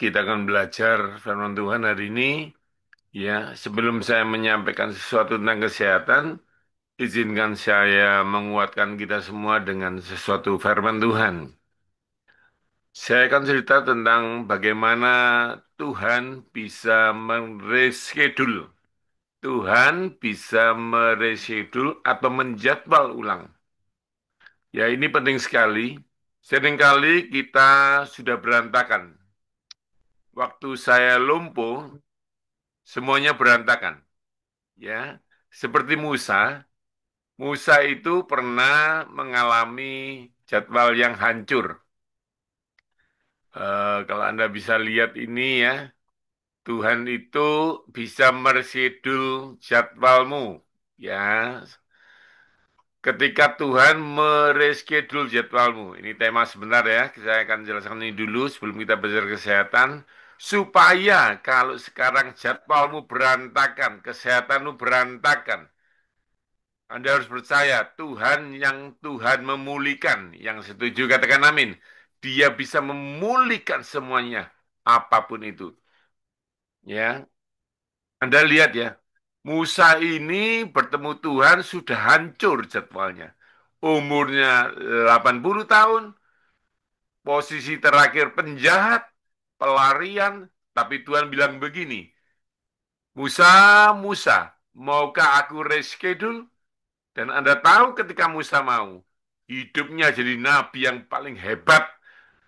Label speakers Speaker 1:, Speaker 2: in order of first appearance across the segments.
Speaker 1: Kita akan belajar firman Tuhan hari ini. Ya, sebelum saya menyampaikan sesuatu tentang kesehatan, izinkan saya menguatkan kita semua dengan sesuatu firman Tuhan. Saya akan cerita tentang bagaimana Tuhan bisa mereschedule. Tuhan bisa mereschedule atau menjadwal ulang. Ya, ini penting sekali. Seringkali kita sudah berantakan. Waktu saya lumpuh, semuanya berantakan. Ya, seperti Musa. Musa itu pernah mengalami jadwal yang hancur. Kalau Anda bisa lihat ini ya, Tuhan itu bisa mereschedule jadwalmu. Ya, ketika Tuhan mereschedule jadwalmu. Ini tema sebentar ya, saya akan jelaskan ini dulu sebelum kita belajar kesehatan. Supaya kalau sekarang jadwalmu berantakan, kesehatanmu berantakan, Anda harus percaya Tuhan yang Tuhan memulihkan. Yang setuju katakan amin. Dia bisa memulihkan semuanya, apapun itu. Ya, Anda lihat ya, Musa ini bertemu Tuhan sudah hancur jadwalnya. Umurnya 80 tahun, posisi terakhir penjahat, pelarian, tapi Tuhan bilang begini, Musa, Musa, maukah aku reschedule? Dan Anda tahu ketika Musa mau, hidupnya jadi nabi yang paling hebat.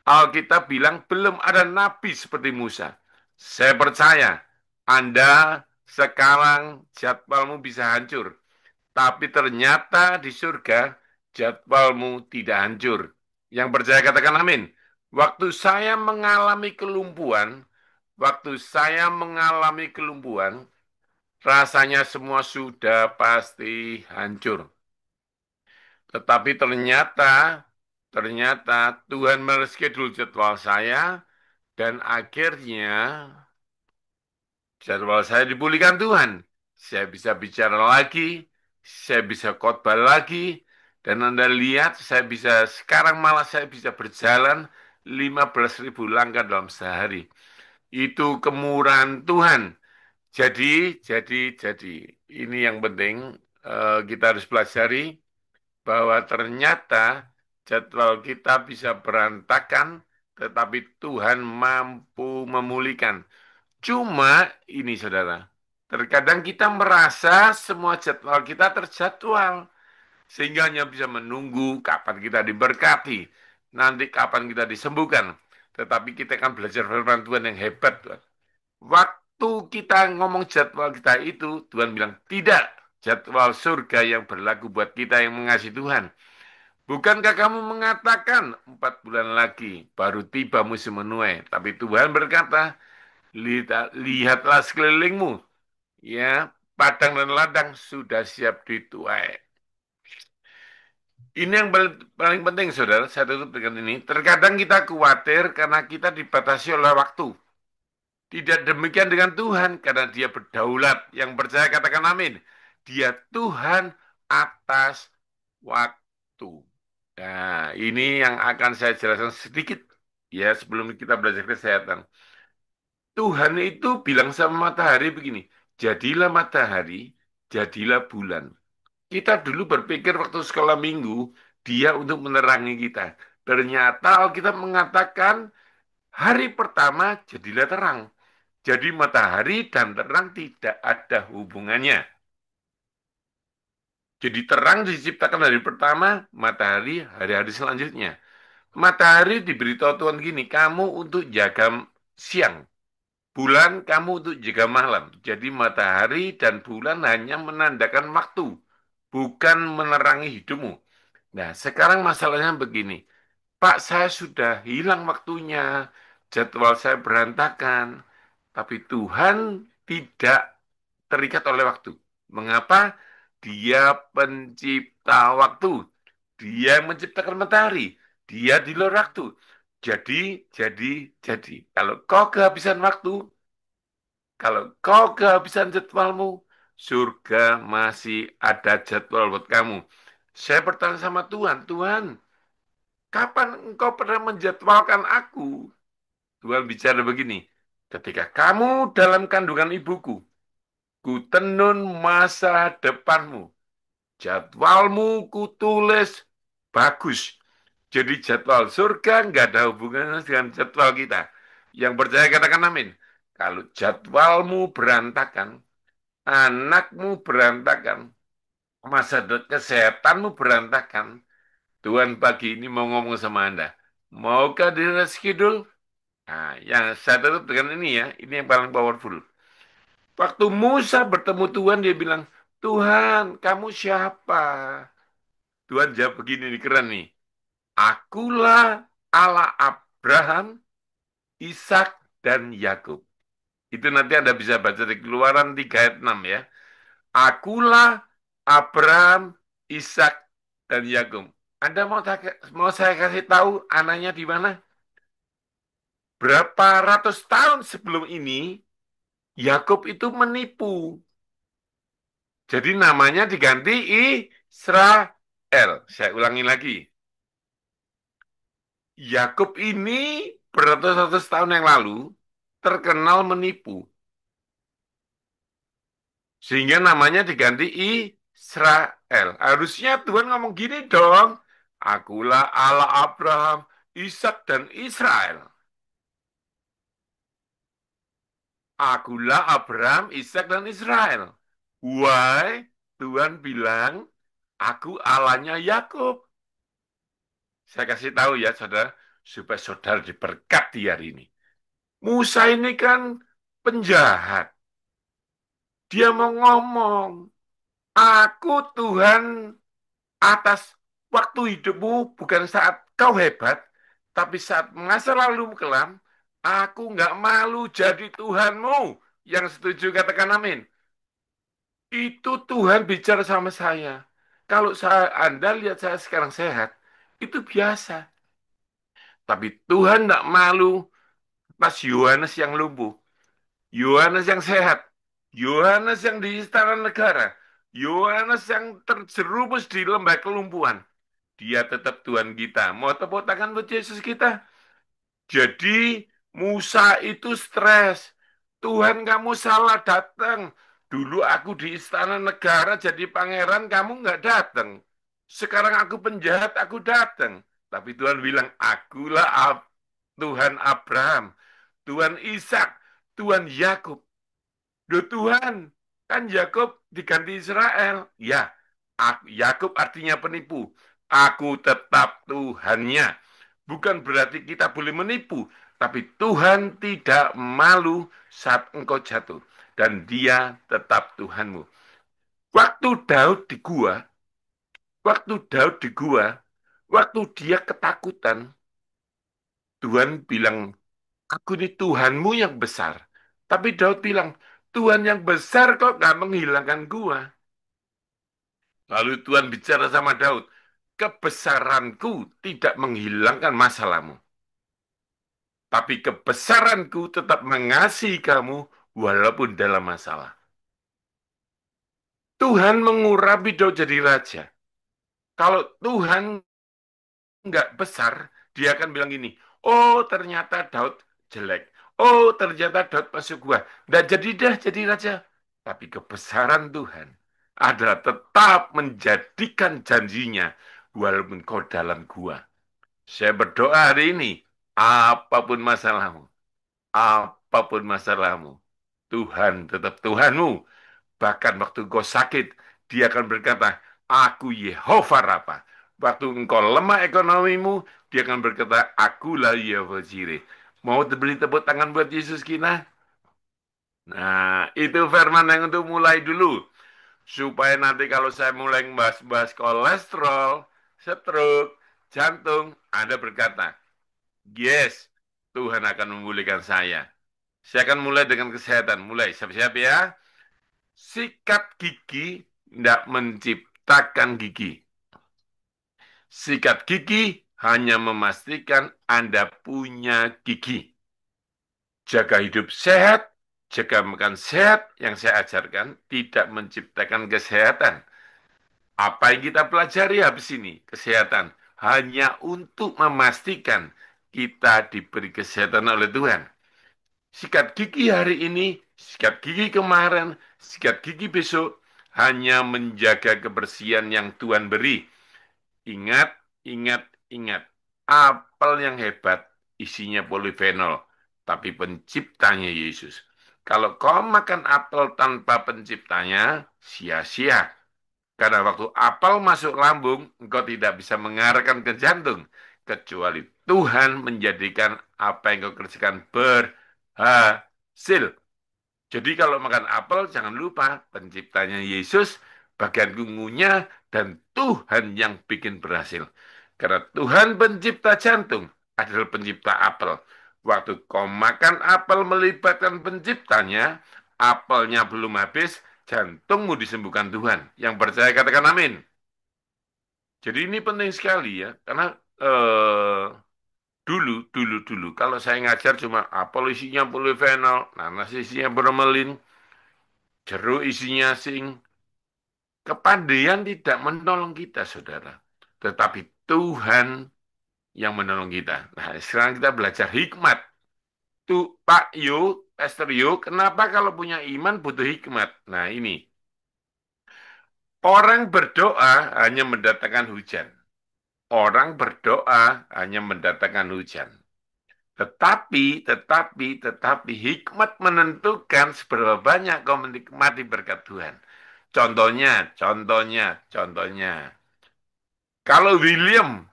Speaker 1: Alkitab bilang belum ada nabi seperti Musa. Saya percaya Anda sekarang jadwalmu bisa hancur. Tapi ternyata di surga jadwalmu tidak hancur. Yang percaya katakan amin. Waktu saya mengalami kelumpuhan, rasanya semua sudah pasti hancur. Tetapi ternyata Tuhan mereschedule jadwal saya dan akhirnya jadwal saya dipulihkan Tuhan. Saya bisa bicara lagi, saya bisa khotbah lagi, dan Anda lihat sekarang malah saya bisa berjalan 15.000 langkah dalam sehari. Itu kemurahan Tuhan. Jadi, ini yang penting kita harus pelajari bahwa ternyata jadwal kita bisa berantakan, tetapi Tuhan mampu memulihkan. Cuma ini saudara, terkadang kita merasa semua jadwal kita terjadwal, sehingga hanya bisa menunggu kapan kita diberkati, nanti kapan kita disembuhkan. Tetapi kita akan belajar firman Tuhan yang hebat, Tuhan. Waktu kita ngomong jadwal kita itu, Tuhan bilang, tidak, jadwal surga yang berlaku buat kita yang mengasihi Tuhan. Bukankah kamu mengatakan 4 bulan lagi baru tiba musim menuai? Tapi Tuhan berkata, lihatlah sekelilingmu, ya, padang dan ladang sudah siap dituai. Ini yang paling penting, saudara. Saya tutup dengan ini. Terkadang kita khawatir karena kita dibatasi oleh waktu. Tidak demikian dengan Tuhan, karena Dia berdaulat. Yang percaya katakan amin. Dia Tuhan atas waktu. Nah, ini yang akan saya jelaskan sedikit ya sebelum kita belajar kesehatan. Tuhan itu bilang sama matahari begini, jadilah matahari, jadilah bulan. Kita dulu berpikir waktu sekolah minggu, dia untuk menerangi kita. Ternyata Alkitab mengatakan hari pertama jadilah terang. Jadi matahari dan terang tidak ada hubungannya. Jadi terang diciptakan hari pertama, matahari hari-hari selanjutnya. Matahari diberitahu Tuhan gini, kamu untuk jaga siang, bulan kamu untuk jaga malam. Jadi matahari dan bulan hanya menandakan waktu, bukan menerangi hidupmu. Nah, sekarang masalahnya begini. Pak, saya sudah hilang waktunya, jadwal saya berantakan. Tapi Tuhan tidak terikat oleh waktu. Mengapa? Dia pencipta waktu. Dia yang menciptakan matahari. Dia di luar waktu. Jadi, jadi, jadi. Kalau kau kehabisan jadwalmu, surga masih ada jadwal buat kamu. Saya bertanya sama Tuhan, Tuhan, kapan engkau pernah menjadwalkan aku? Tuhan bicara begini, ketika kamu dalam kandungan ibuku, ku tenun masa depanmu. Jadwalmu kutulis bagus. Jadi jadwal surga nggak ada hubungannya dengan jadwal kita. Yang percaya katakan amin. Kalau jadwalmu berantakan, anakmu berantakan, kesehatanmu berantakan, Tuhan pagi ini mau ngomong sama Anda. Maukah di reschedule? Nah, yang saya tutup dengan ini ya, ini yang paling powerful. Waktu Musa bertemu Tuhan, dia bilang, Tuhan, kamu siapa? Tuhan jawab begini nih, keren nih. Akulah Allah Abraham, Ishak, dan Yakub. Itu nanti Anda bisa baca di Keluaran 3 ayat 6 ya. Akulah Abraham, Ishak, dan Yakub. Anda mau saya kasih tahu anaknya di mana? Berapa ratus tahun sebelum ini, Yakub itu menipu. Jadi namanya diganti Israel. Saya ulangi lagi. Yakub ini beratus-ratus tahun yang lalu terkenal menipu. Sehingga namanya diganti Israel. Harusnya Tuhan ngomong gini dong. Akulah Allah Abraham, Ishak, dan Israel. Akulah Abraham, Ishak, dan Israel. Why? Tuhan bilang, aku Allahnya Yakub. Saya kasih tahu ya, saudara, supaya saudara diberkati hari ini. Musa ini kan penjahat. Dia mau ngomong, aku Tuhan atas waktu hidupmu bukan saat kau hebat, tapi saat masa lalu kelam, aku nggak malu jadi Tuhanmu. Yang setuju katakan amin. Itu Tuhan bicara sama saya. Kalau Anda lihat saya sekarang sehat, itu biasa. Tapi Tuhan nggak malu pas Yohanes yang lumpuh. Yohanes yang sehat, Yohanes yang di istana negara, Yohanes yang terjerumus di lembah kelumpuhan. Dia tetap Tuhan kita. Mau tepuk tangan buat Yesus kita? Jadi Musa itu stres. Tuhan kamu salah datang. Dulu aku di istana negara jadi pangeran, kamu nggak datang. Sekarang aku penjahat, aku datang. Tapi Tuhan bilang, akulah Tuhan Abraham, Tuhan Ishak, Tuhan Yakub. Duh Tuhan, kan Yakub diganti Israel. Ya, Yakub artinya penipu. Aku tetap Tuhannya. Bukan berarti kita boleh menipu, tapi Tuhan tidak malu saat engkau jatuh. Dan dia tetap Tuhanmu. Waktu Daud di gua, waktu Daud di gua, waktu dia ketakutan, Tuhan bilang, aku ini Tuhanmu yang besar. Tapi Daud bilang, Tuhan yang besar kok gak menghilangkan gua. Lalu Tuhan bicara sama Daud, kebesaranku tidak menghilangkan masalahmu. Tapi kebesaranku tetap mengasihi kamu walaupun dalam masalah. Tuhan mengurapi Daud jadi raja. Kalau Tuhan nggak besar, dia akan bilang gini, oh ternyata Daud jelek. Oh ternyata Daud masuk gua. Nggak jadi dah jadi raja. Tapi kebesaran Tuhan adalah tetap menjadikan janjinya walaupun kau dalam gua. Saya berdoa hari ini, apapun masalahmu, apapun masalahmu, Tuhan tetap Tuhanmu. Bahkan waktu kau sakit, dia akan berkata, aku Yehova Rafa. Waktu engkau lemah ekonomimu, dia akan berkata, akulah Yehova Jireh. Mau beri tepuk tangan buat Yesus kita? Nah, itu firman yang untuk mulai dulu. Supaya nanti kalau saya mulai membahas kolesterol, stroke, jantung, Anda berkata, yes, Tuhan akan memulihkan saya. Saya akan mulai dengan kesehatan. Mulai, siap-siap ya. Sikat gigi tidak menciptakan gigi. Sikat gigi hanya memastikan Anda punya gigi. Jaga hidup sehat, jaga makan sehat yang saya ajarkan tidak menciptakan kesehatan. Apa yang kita pelajari habis ini? Kesehatan. Hanya untuk memastikan kita diberi kesehatan oleh Tuhan. Sikat gigi hari ini, sikat gigi kemarin, sikat gigi besok, hanya menjaga kebersihan yang Tuhan beri. Ingat, ingat, ingat. Apel yang hebat isinya polifenol, tapi penciptanya Yesus. Kalau kau makan apel tanpa penciptanya, sia-sia. Karena waktu apel masuk lambung, engkau tidak bisa mengarahkan ke jantung. Kecuali Tuhan menjadikan apa yang kau kerjakan berhasil. Jadi kalau makan apel, jangan lupa penciptanya Yesus, bagian ungunya, dan Tuhan yang bikin berhasil. Karena Tuhan pencipta jantung adalah pencipta apel. Waktu kau makan apel melibatkan penciptanya, apelnya belum habis, jantungmu disembuhkan Tuhan. Yang percaya katakan amin. Jadi ini penting sekali ya, karena eh, dulu, kalau saya ngajar cuma apel isinya polifenol, nanas isinya bromelin, jeruk isinya zinc. Kepandaian tidak menolong kita, saudara. Tetapi Tuhan yang menolong kita. Nah, sekarang kita belajar hikmat. Tuh, Pak Yo, Pastor Yo, kenapa kalau punya iman butuh hikmat? Nah, ini. Orang berdoa hanya mendatangkan hujan. Orang berdoa hanya mendatangkan hujan. Tetapi, hikmat menentukan seberapa banyak kau menikmati berkat Tuhan. Contohnya. Kalau William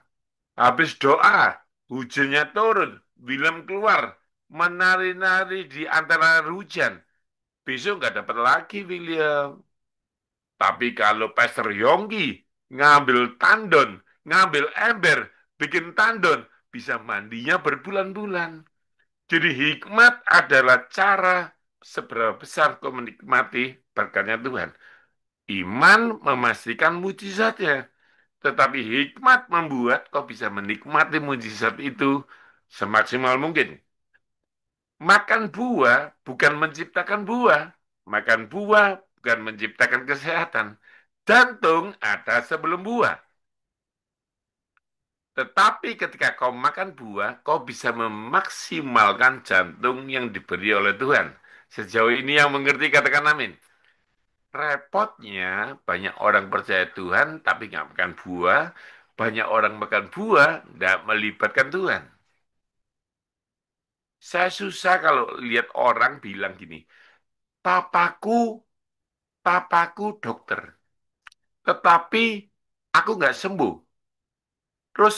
Speaker 1: habis doa, hujannya turun, William keluar, menari-nari di antara hujan. Besok nggak dapat lagi William. Tapi kalau Pastor Yonggi ngambil tandon, ngambil ember, bikin tandon, bisa mandinya berbulan-bulan. Jadi hikmat adalah cara seberapa besar kau menikmati berkatnya Tuhan. Iman memastikan mujizatnya. Tetapi hikmat membuat kau bisa menikmati mujizat itu semaksimal mungkin. Makan buah bukan menciptakan buah. Makan buah bukan menciptakan kesehatan. Jantung ada sebelum buah. Tetapi ketika kau makan buah, kau bisa memaksimalkan jantung yang diberi oleh Tuhan. Sejauh ini yang mengerti katakan amin. Repotnya banyak orang percaya Tuhan tapi nggak makan buah. Banyak orang makan buah nggak melibatkan Tuhan. Saya susah kalau lihat orang bilang gini, papaku, papaku dokter, tetapi aku nggak sembuh. Terus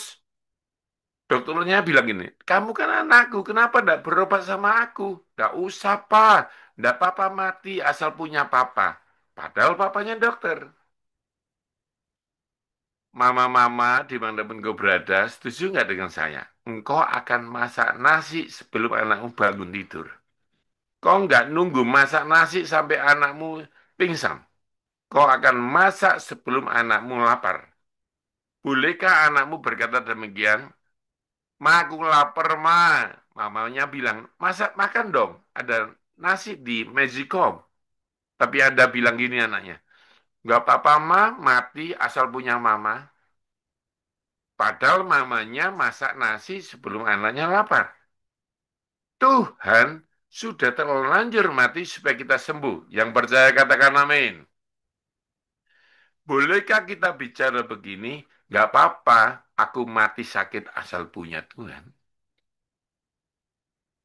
Speaker 1: dokternya bilang gini, kamu kan anakku, kenapa nggak berobat sama aku? Nggak usah, Pak. Nggak papa mati asal punya papa. Padahal papanya dokter. Mama-mama dimanapun kau berada, setuju nggak dengan saya? Engkau akan masak nasi sebelum anakmu bangun tidur. Kau nggak nunggu masak nasi sampai anakmu pingsan. Kau akan masak sebelum anakmu lapar. Bolehkah anakmu berkata demikian? Ma, aku lapar, ma. Mamanya bilang, masak makan dong. Ada nasi di Magicom. Tapi Anda bilang gini anaknya, nggak apa-apa, ma, mati asal punya mama. Padahal mamanya masak nasi sebelum anaknya lapar. Tuhan sudah terlanjur mati supaya kita sembuh. Yang percaya katakan amin. Bolehkah kita bicara begini? Gak apa-apa, aku mati sakit asal punya Tuhan.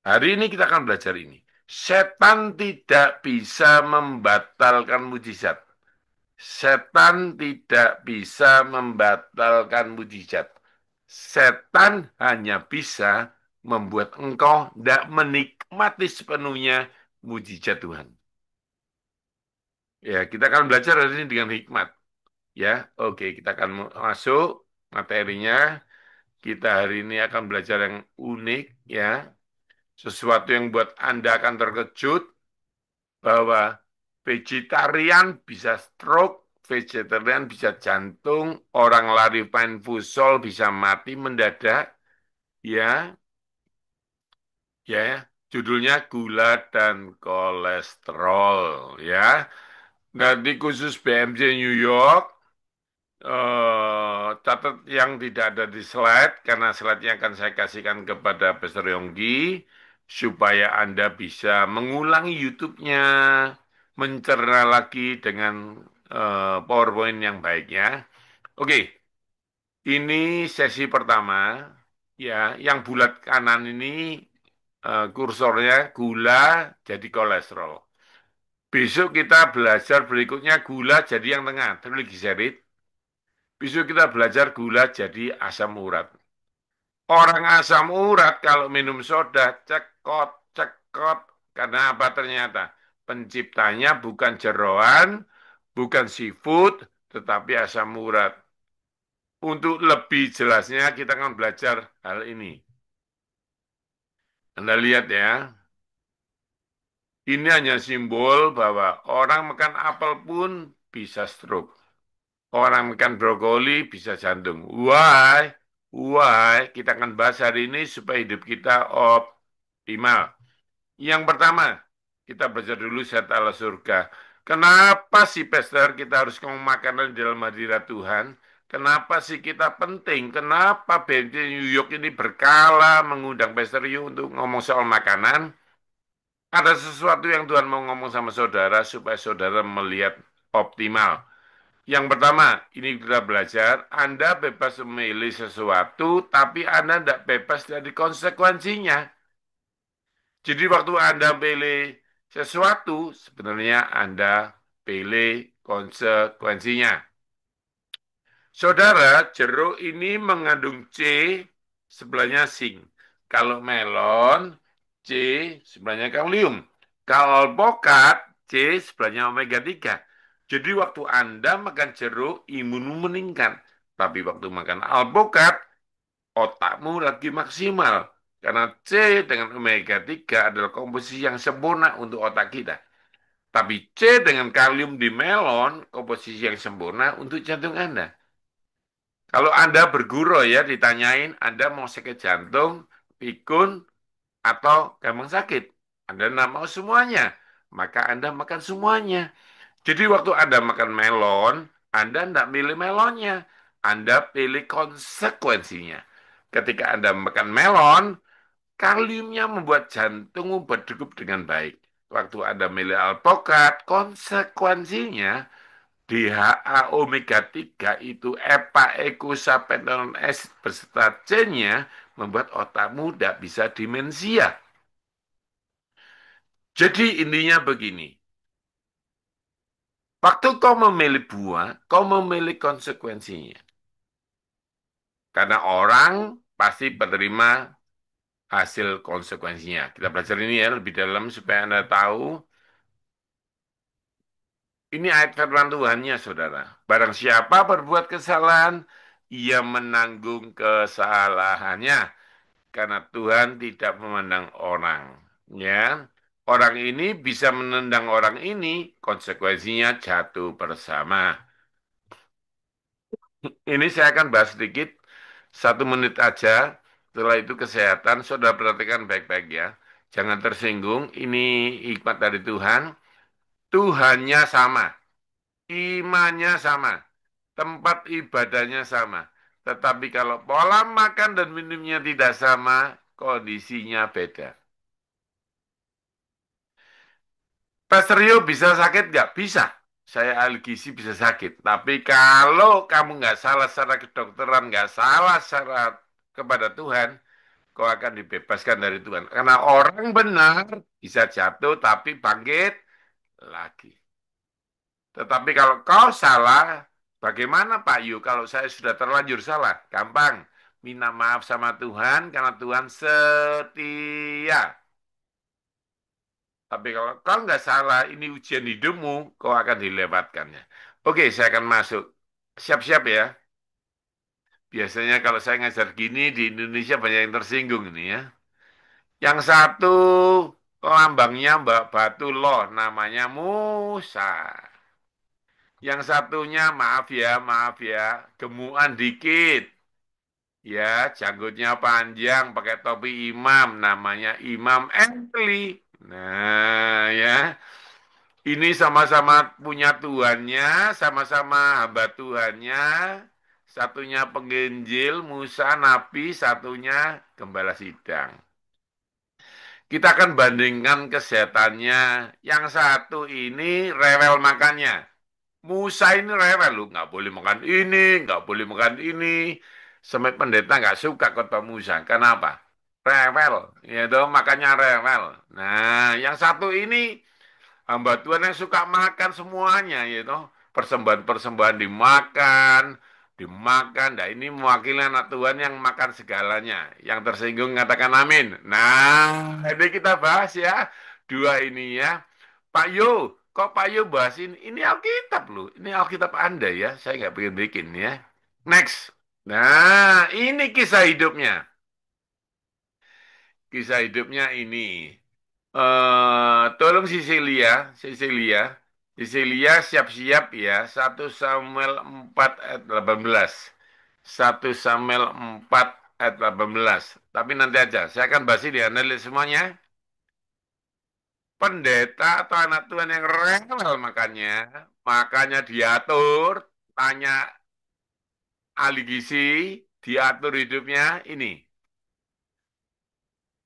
Speaker 1: Hari ini kita akan belajar ini. Setan tidak bisa membatalkan mujizat. Setan tidak bisa membatalkan mujizat. Setan hanya bisa membuat engkau tidak menikmati sepenuhnya mujizat Tuhan. Ya, kita akan belajar hari ini dengan hikmat. Ya, oke, kita akan masuk materinya. Kita hari ini akan belajar yang unik, ya. Sesuatu yang buat Anda akan terkejut bahwa vegetarian bisa stroke, vegetarian bisa jantung, orang lari infusol bisa mati mendadak, ya, ya. Judulnya gula dan kolesterol, ya. Nanti khusus BMJ New York, Catat yang tidak ada di slide, karena slide-nya akan saya kasihkan kepada Pastor Yonggi, supaya Anda bisa mengulangi YouTube-nya, mencerna lagi dengan PowerPoint yang baik ya. Oke, ini sesi pertama, ya, yang bulat kanan ini kursornya gula jadi kolesterol. Besok kita belajar berikutnya gula jadi yang tengah, trigliserid. Besok kita belajar gula jadi asam urat. Orang asam urat kalau minum soda cekot, cekot. Karena apa ternyata? Penciptanya bukan jeroan, bukan seafood, tetapi asam urat. Untuk lebih jelasnya kita akan belajar hal ini. Anda lihat ya, ini hanya simbol bahwa orang makan apel pun bisa stroke. Orang makan brokoli bisa jantung. Why? Why? Kita akan bahas hari ini supaya hidup kita optimal. Yang pertama, kita baca dulu zat Allah surga. Kenapa sih, Pastor, kita harus ngomong makanan di dalam hadirat Tuhan? Kenapa sih kita penting? Kenapa BNT New York ini berkala mengundang Pastor Yu untuk ngomong soal makanan? Ada sesuatu yang Tuhan mau ngomong sama saudara supaya saudara melihat optimal. Yang pertama, ini kita belajar, Anda bebas memilih sesuatu, tapi Anda tidak bebas dari konsekuensinya. Jadi waktu Anda pilih sesuatu, sebenarnya Anda pilih konsekuensinya. Saudara, jeruk ini mengandung C, sebelahnya zinc. Kalau melon, C sebelahnya kalium. Kalau alpukat, C sebelahnya omega 3. Jadi waktu Anda makan jeruk, imunmu meningkat. Tapi waktu makan alpukat, otakmu lagi maksimal. Karena C dengan omega 3 adalah komposisi yang sempurna untuk otak kita. Tapi C dengan kalium di melon, komposisi yang sempurna untuk jantung Anda. Kalau Anda berguru ya, ditanyain Anda mau sakit jantung, pikun, atau gampang sakit. Anda tidak mau semuanya, maka Anda makan semuanya. Jadi waktu Anda makan melon, Anda tidak milih melonnya, Anda pilih konsekuensinya. Ketika Anda makan melon, kaliumnya membuat jantungmu berdegup dengan baik. Waktu Anda milih alpukat, konsekuensinya DHA omega 3 itu EPA, eicosapentaenoic acid beserta C-nya membuat otakmu tidak bisa demensia. Jadi intinya begini, waktu kau memilih buah, kau memilih konsekuensinya. Karena orang pasti menerima hasil konsekuensinya. Kita belajar ini ya lebih dalam supaya Anda tahu. Ini ayat firman Tuhannya, saudara. Barang siapa berbuat kesalahan, ia menanggung kesalahannya. Karena Tuhan tidak memandang orang. Ya, orang ini bisa menendang orang ini, konsekuensinya jatuh bersama. Ini saya akan bahas sedikit, 1 menit aja. Setelah itu kesehatan, saudara perhatikan baik-baik ya. Jangan tersinggung, ini hikmat dari Tuhan. Tuhannya sama, imannya sama, tempat ibadahnya sama. Tetapi kalau pola makan dan minumnya tidak sama, kondisinya beda. Pastor Rio bisa sakit nggak? Bisa. Saya ahli gizi bisa sakit. Tapi kalau kamu nggak salah secara kedokteran, nggak salah secara kepada Tuhan, kau akan dibebaskan dari Tuhan. Karena orang benar bisa jatuh tapi bangkit lagi. Tetapi kalau kau salah, bagaimana Pak Yu? Kalau saya sudah terlanjur salah, gampang. Minta maaf sama Tuhan karena Tuhan setia. Tapi kalau kau nggak salah, ini ujian hidupmu, kau akan dilewatkannya. Oke, saya akan masuk. Siap-siap ya. Biasanya kalau saya ngajar gini di Indonesia banyak yang tersinggung ini ya. Yang satu lambangnya Mbak Batu Loh, namanya Musa. Yang satunya maaf ya, gemukan dikit. Ya, janggutnya panjang, pakai topi imam, namanya Imam Eli. Nah, ya. Ini sama-sama punya Tuhannya, sama-sama hamba Tuhannya. Satunya penginjil, Musa, Nabi, satunya gembala sidang. Kita akan bandingkan kesehatannya. Yang satu ini rewel makannya. Musa ini rewel loh, nggak boleh makan ini, nggak boleh makan ini. Sampai pendeta nggak suka kata Musa. Kenapa? Rewel, ya toh, makannya rewel. Nah, yang satu ini hamba Tuhan yang suka makan semuanya, ya toh. Persembahan-persembahan dimakan, dimakan. Nah, ini mewakili anak Tuhan yang makan segalanya. Yang tersinggung katakan amin. Nah, ini kita bahas ya. Dua ini ya. Pak Yo, kok Pak Yo bahas ini? Ini Alkitab loh. Ini Alkitab Anda ya. Saya nggak bikin-bikin ya. Next. Nah, ini kisah hidupnya. Kisah hidupnya ini. Tolong Sisilia, Sisilia siap-siap ya. 1 Samuel 4 ayat 18. 1 Samuel 4 ayat 18. Tapi nanti aja, saya akan bahas ini analis semuanya. Pendeta atau anak Tuhan yang rewel makanya diatur, tanya ahli gizi, diatur hidupnya ini.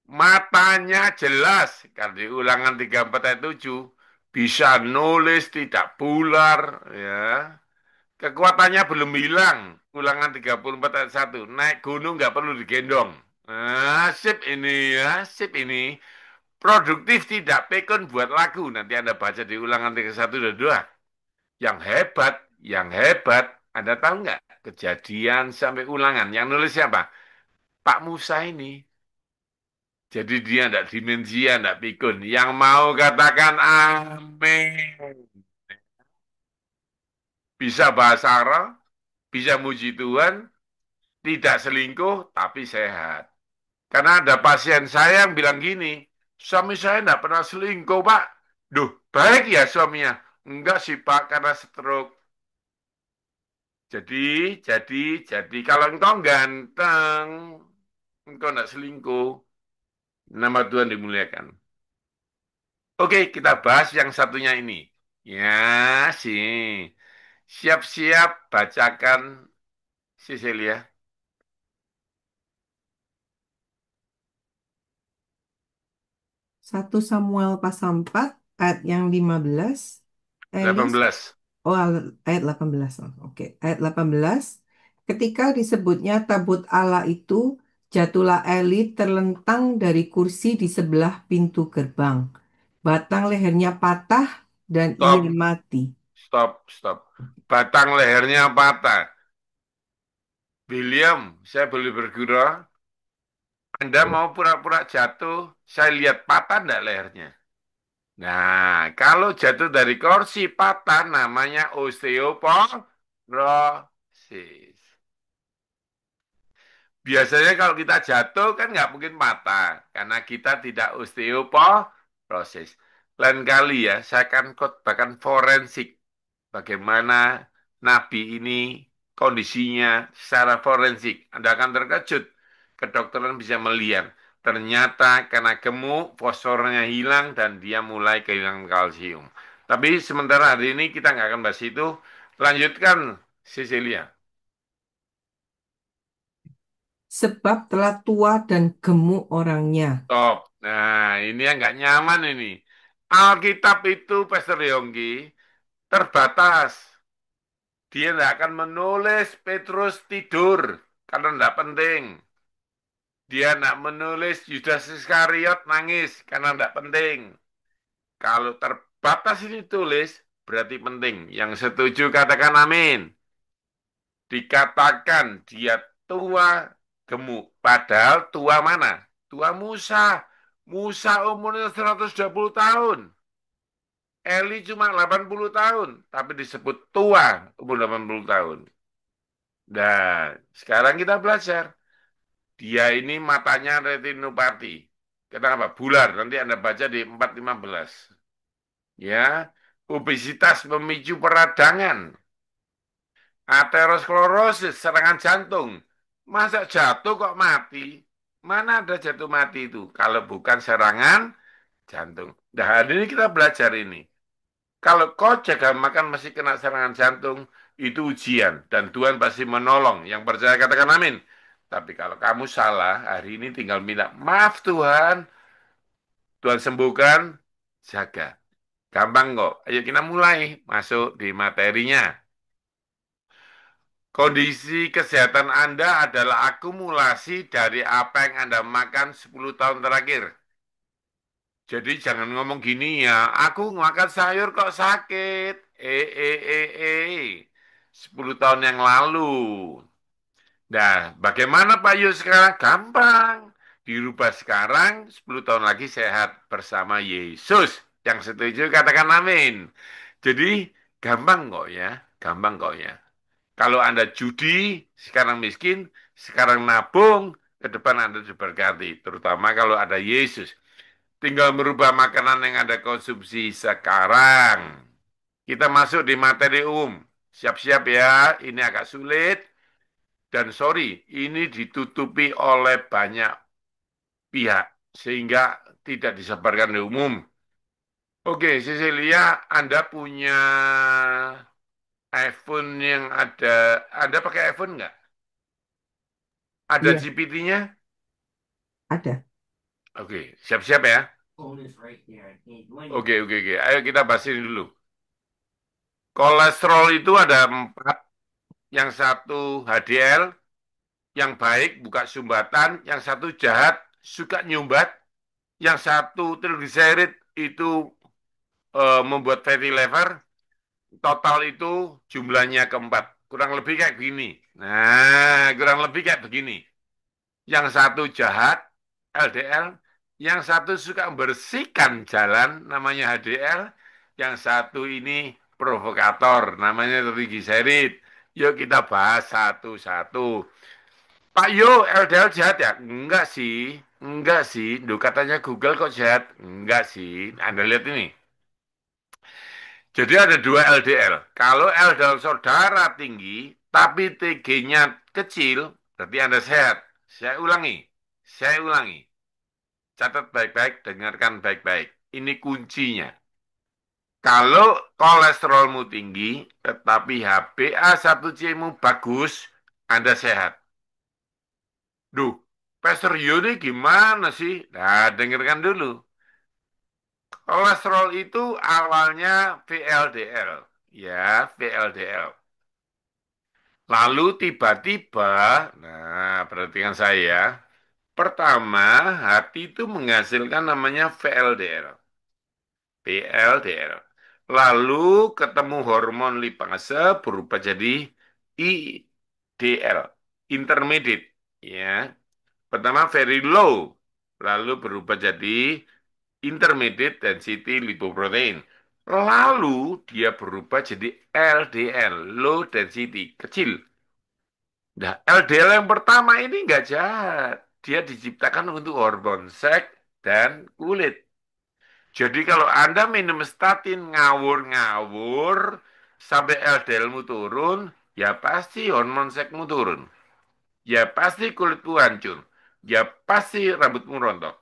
Speaker 1: Matanya jelas, karena di Ulangan 34 ayat 7, bisa nulis tidak bular, ya. Kekuatannya belum hilang, Ulangan 34 ayat 1, naik gunung nggak perlu digendong. Nah, sip ini ya, sip ini. Produktif tidak pekun buat lagu. Nanti Anda baca di Ulangan 31 dan 2. Yang hebat, Anda tahu nggak? Kejadian sampai Ulangan. Yang nulis siapa? Pak Musa ini. Jadi dia tidak dimensia, tidak pikun. Yang mau katakan amin. Bisa bahasa Arab, bisa muji Tuhan, tidak selingkuh, tapi sehat. Karena ada pasien saya yang bilang gini, suami saya tidak pernah selingkuh, Pak. Duh, baik ya suaminya. Enggak sih, Pak, karena stroke. Jadi, jadi, jadi, kalau engkau ganteng, engkau tidak selingkuh, nama Tuhan dimuliakan. Oke, kita bahas yang satunya ini. Ya, sih. Siap-siap bacakan Cecilia.
Speaker 2: 1 Samuel pasal 4 ayat yang 15. Eli,
Speaker 1: 18.
Speaker 2: oh, ayat 18. Oh, oke, ayat 18. Ketika disebutnya tabut Allah itu, jatuhlah Eli terlentang dari kursi di sebelah pintu gerbang. Batang lehernya patah dan ia
Speaker 1: Stop,
Speaker 2: mati.
Speaker 1: stop. Batang lehernya patah. William, saya boleh bergurau. Anda mau pura-pura jatuh, saya lihat patah enggak lehernya. Nah, kalau jatuh dari kursi patah namanya osteoporosis. Biasanya kalau kita jatuh kan nggak mungkin patah karena kita tidak osteoporosis. Lain kali ya, saya akan khotbahkan forensik bagaimana Nabi ini kondisinya secara forensik. Anda akan terkejut. Kedokteran bisa melihat. Ternyata karena gemuk, fosfornya hilang dan dia mulai kehilangan kalsium. Tapi sementara hari ini kita nggak akan bahas itu. Lanjutkan, Cecilia.
Speaker 2: Sebab telah tua dan gemuk orangnya.
Speaker 1: Top. Nah, ini yang nggak nyaman ini. Alkitab itu, Pastor Yonggi, terbatas. Dia tidak akan menulis Petrus tidur karena tidak penting. Dia tidak menulis Yudas Iskariot nangis karena tidak penting. Kalau terbatas ini tulis, berarti penting. Yang setuju katakan amin. Dikatakan dia tua gemuk. Padahal tua mana? Tua Musa. Musa umurnya 120 tahun. Eli cuma 80 tahun. Tapi disebut tua umur 80 tahun. Dan sekarang kita belajar. Dia ini matanya retinopati. Kenapa? Bular. Nanti Anda baca di 4:15. Ya, obesitas memicu peradangan, aterosklerosis, serangan jantung. Masa jatuh kok mati? Mana ada jatuh mati itu? Kalau bukan serangan jantung. Nah, hari ini kita belajar ini. Kalau kau jaga makan masih kena serangan jantung, itu ujian. Dan Tuhan pasti menolong. Yang percaya katakan amin. Tapi kalau kamu salah, hari ini tinggal minta maaf Tuhan. Tuhan sembuhkan, jaga. Gampang kok. Ayo kita mulai masuk di materinya. Kondisi kesehatan Anda adalah akumulasi dari apa yang Anda makan 10 tahun terakhir. Jadi jangan ngomong gini ya, aku makan sayur kok sakit. 10 tahun yang lalu. Nah, bagaimana Pak Yus sekarang? Gampang. Dirubah sekarang, 10 tahun lagi sehat bersama Yesus. Yang setuju katakan amin. Jadi, gampang kok ya. Gampang kok ya. Kalau Anda judi, sekarang miskin, sekarang nabung, ke depan Anda diberkati. Terutama kalau ada Yesus. Tinggal merubah makanan yang Anda konsumsi sekarang. Kita masuk di materi umum. Siap-siap ya, ini agak sulit. Dan sorry, ini ditutupi oleh banyak pihak. Sehingga tidak disebarkan di umum. Oke, Cecilia, Anda punya iPhone yang Anda pakai iPhone nggak? Ada
Speaker 2: Iya,
Speaker 1: GPT-nya?
Speaker 2: ada.
Speaker 1: Oke, siap-siap ya. Oke. Ayo kita bahas ini dulu. Kolesterol itu ada 4. Yang satu HDL, yang baik buka sumbatan, yang satu jahat suka nyumbat, yang satu triglycerid itu membuat fatty liver. Total itu jumlahnya keempat. Kurang lebih kayak begini. Nah, kurang lebih kayak begini. Yang satu jahat, LDL. Yang satu suka membersihkan jalan, namanya HDL. Yang satu ini provokator, namanya triglycerid. Yuk kita bahas satu-satu. Pak Yo, LDL jahat ya? Enggak sih. Enggak sih. Duh, katanya Google kok jahat? Enggak sih. Anda lihat ini. Jadi ada dua LDL. Kalau LDL saudara tinggi, tapi TG-nya kecil, berarti Anda sehat. Saya ulangi. Saya ulangi. Catat baik-baik, dengarkan baik-baik. Ini kuncinya. Kalau kolesterolmu tinggi, tetapi HbA1c-mu bagus, Anda sehat. Duh, Pastor Yudi gimana sih? Nah, dengarkan dulu. Kolesterol itu awalnya VLDL. Ya, VLDL. Lalu tiba-tiba, nah perhatikan saya, pertama hati itu menghasilkan namanya VLDL. VLDL. Lalu ketemu hormon lipase berubah jadi IDL, intermediate. Ya, pertama very low, lalu berubah jadi intermediate density lipoprotein. Lalu dia berubah jadi LDL, low density, kecil. Nah, LDL yang pertama ini nggak jahat. Dia diciptakan untuk hormon seks dan kulit. Jadi kalau Anda minum statin ngawur-ngawur sampai LDL-mu turun, ya pasti hormon seksmu turun. Ya pasti kulitmu hancur. Ya pasti rambutmu rontok.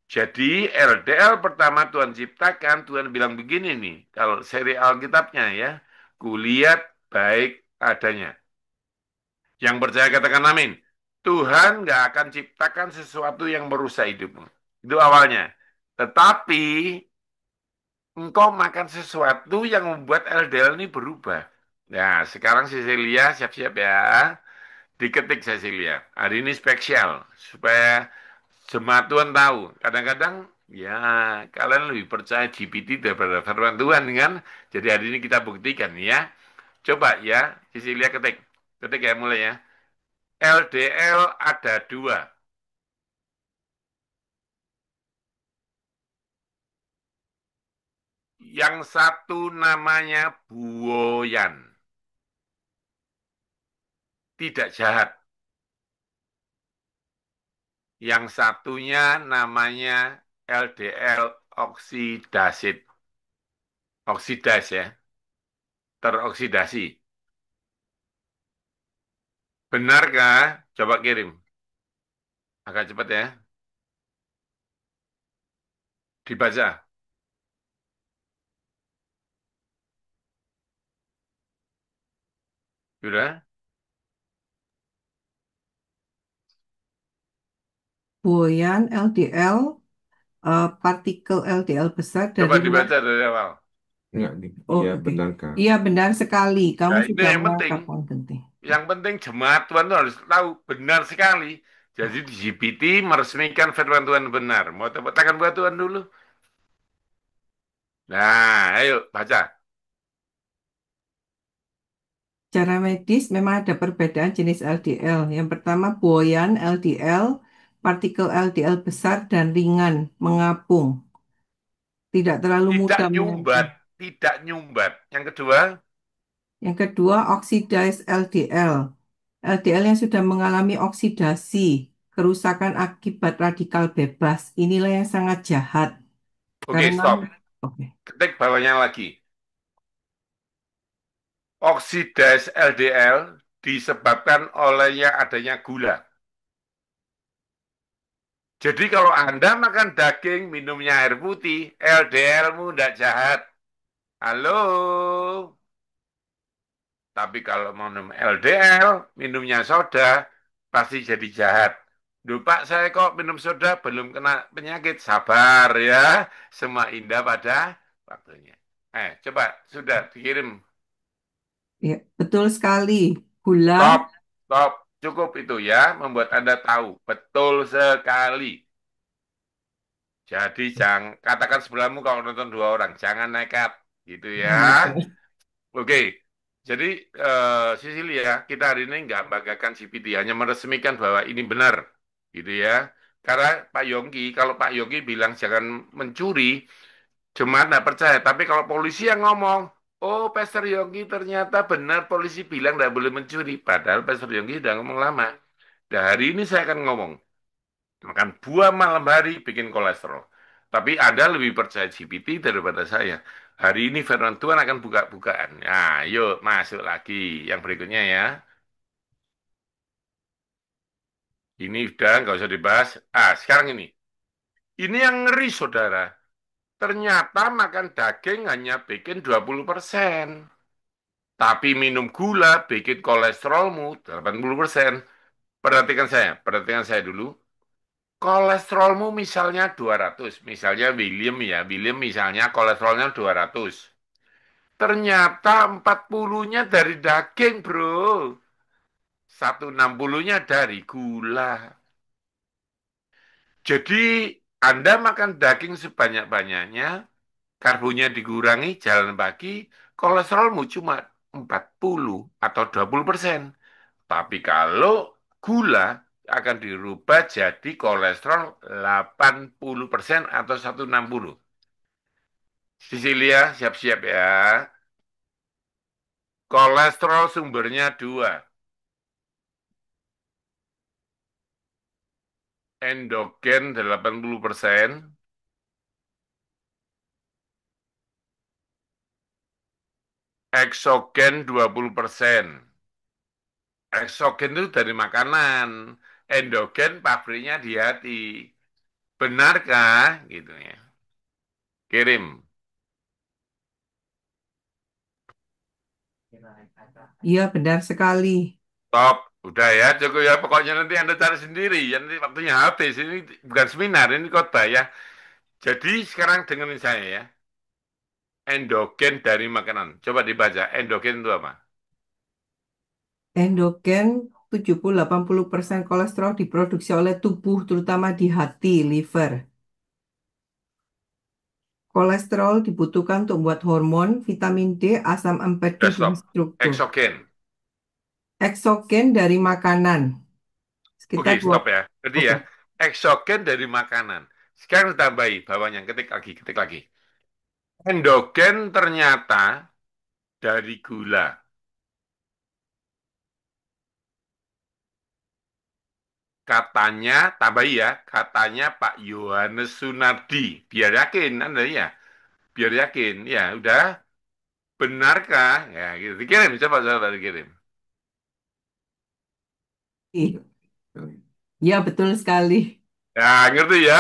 Speaker 1: Jadi LDL pertama Tuhan ciptakan, Tuhan bilang begini nih, kalau seri Alkitabnya ya, kulihat baik adanya. Yang percaya katakan amin. Tuhan nggak akan ciptakan sesuatu yang merusak hidupmu. Itu awalnya. Tetapi engkau makan sesuatu yang membuat LDL ini berubah. Nah, sekarang Cecilia siap-siap ya. Diketik Cecilia. Hari ini spesial. Supaya jemaat Tuhan tahu. Kadang-kadang ya kalian lebih percaya GPT daripada firman Tuhan kan. Jadi hari ini kita buktikan ya. Coba ya, Cecilia ketik. Ketik ya mulai ya. LDL ada dua. Yang satu namanya buoyan, tidak jahat. Yang satunya namanya LDL oksidasid, oksidas ya, teroksidasi. Benarkah? Coba kirim. Agak cepat ya. Dibaca. Sudah?
Speaker 2: Buoyan LDL, partikel LDL besar
Speaker 1: Coba
Speaker 2: dari luar.
Speaker 1: dibaca dari awal.
Speaker 3: Enggak,
Speaker 2: Oh,
Speaker 3: iya
Speaker 2: oke.
Speaker 3: benar Kak.
Speaker 2: Iya, benar sekali. Kamu
Speaker 1: Nah, ini
Speaker 2: sudah
Speaker 1: yang penting.
Speaker 2: menangkap poin penting.
Speaker 1: Yang penting jemaat Tuhan itu harus tahu benar sekali. Jadi di GPT meresmikan firman Tuhan benar. Mau tepuk tangan buat Tuhan dulu? Nah, ayo baca.
Speaker 2: Secara medis memang ada perbedaan jenis LDL. Yang pertama, buoyan LDL, partikel LDL besar dan ringan, mengapung, tidak terlalu
Speaker 1: Tidak
Speaker 2: mudah menempel.
Speaker 1: nyumbat, tidak nyumbat. Yang kedua,
Speaker 2: Yang kedua, oxidized LDL. LDL yang sudah mengalami oksidasi, kerusakan akibat radikal bebas. Inilah yang sangat jahat.
Speaker 1: oke,
Speaker 2: Karena,
Speaker 1: stop.
Speaker 2: oke,
Speaker 1: Ketik bawahnya lagi. Oksidasi LDL disebabkan olehnya adanya gula. Jadi kalau Anda makan daging, minumnya air putih, LDL-mu tidak jahat. Halo? Tapi kalau mau minum LDL, minumnya soda, pasti jadi jahat. Duh Pak, saya kok minum soda belum kena penyakit. Sabar ya, semua indah pada waktunya. Coba, sudah dikirim.
Speaker 2: ya, betul sekali. Gula,
Speaker 1: Stop, stop. Cukup itu ya, membuat Anda tahu. Betul sekali. Jadi jangan katakan sebelahmu kalau nonton dua orang, jangan nekat, gitu ya. Oke, jadi Cecilia, kita hari ini nggak banggakan GPT, hanya meresmikan bahwa ini benar, gitu ya. Karena Pak Yongki, kalau Pak Yongki bilang jangan mencuri, cuma nggak percaya. Tapi kalau polisi yang ngomong, oh Pastor Yongki ternyata benar, polisi bilang nggak boleh mencuri. Padahal Pastor Yongki udah ngomong lama. Dan hari ini saya akan ngomong, makan buah malam hari bikin kolesterol. Tapi Anda lebih percaya GPT daripada saya. Hari ini firman Tuhan akan buka-bukaan. Nah, yuk masuk lagi yang berikutnya ya. Ini udah nggak usah dibahas. Sekarang ini. Ini yang ngeri, saudara. Ternyata makan daging hanya bikin 20%. Tapi minum gula bikin kolesterolmu 80%. Perhatikan saya dulu. Kolesterolmu misalnya 200, misalnya William ya, William misalnya kolesterolnya 200. Ternyata 40-nya dari daging, bro. 160-nya dari gula. Jadi Anda makan daging sebanyak-banyaknya, karbonya dikurangi, jalan pagi, kolesterolmu cuma 40 atau 20%. Tapi kalau gula akan dirubah jadi kolesterol 80% atau 160. Sisilia, siap-siap ya. Kolesterol sumbernya dua. Endogen 80%, eksogen 20%. Eksogen itu dari makanan. Endogen pabriknya di hati. Benarkah? Gitu ya. Kirim.
Speaker 2: iya benar sekali.
Speaker 1: Top. Udah ya, cukup ya. Pokoknya nanti Anda cari sendiri. Ya, nanti waktunya habis. Ini bukan seminar, ini khotbah ya. Jadi sekarang dengerin saya ya. Endogen dari makanan. Coba dibaca. Endogen itu apa?
Speaker 2: Endogen 70-80% kolesterol diproduksi oleh tubuh, terutama di hati, liver. Kolesterol dibutuhkan untuk membuat hormon, vitamin D, asam ampati,
Speaker 1: Udah
Speaker 2: dan
Speaker 1: stop.
Speaker 2: struktur.
Speaker 1: Eksogen.
Speaker 2: Eksogen dari makanan.
Speaker 1: Oke,
Speaker 2: Sekitar dua.
Speaker 1: stop ya. Jadi
Speaker 2: Oke.
Speaker 1: ya, eksogen dari makanan. Sekarang tambahi bawahnya, ketik lagi, ketik lagi. Endogen ternyata dari gula. Katanya, tambahi ya, katanya Pak Yohanes Sunardi. Biar yakin, Anda ya. Biar yakin, ya udah. Benarkah? Ya, gitu. Dikirim, coba dikirim.
Speaker 2: Iya, betul sekali.
Speaker 1: Ya, ngerti ya,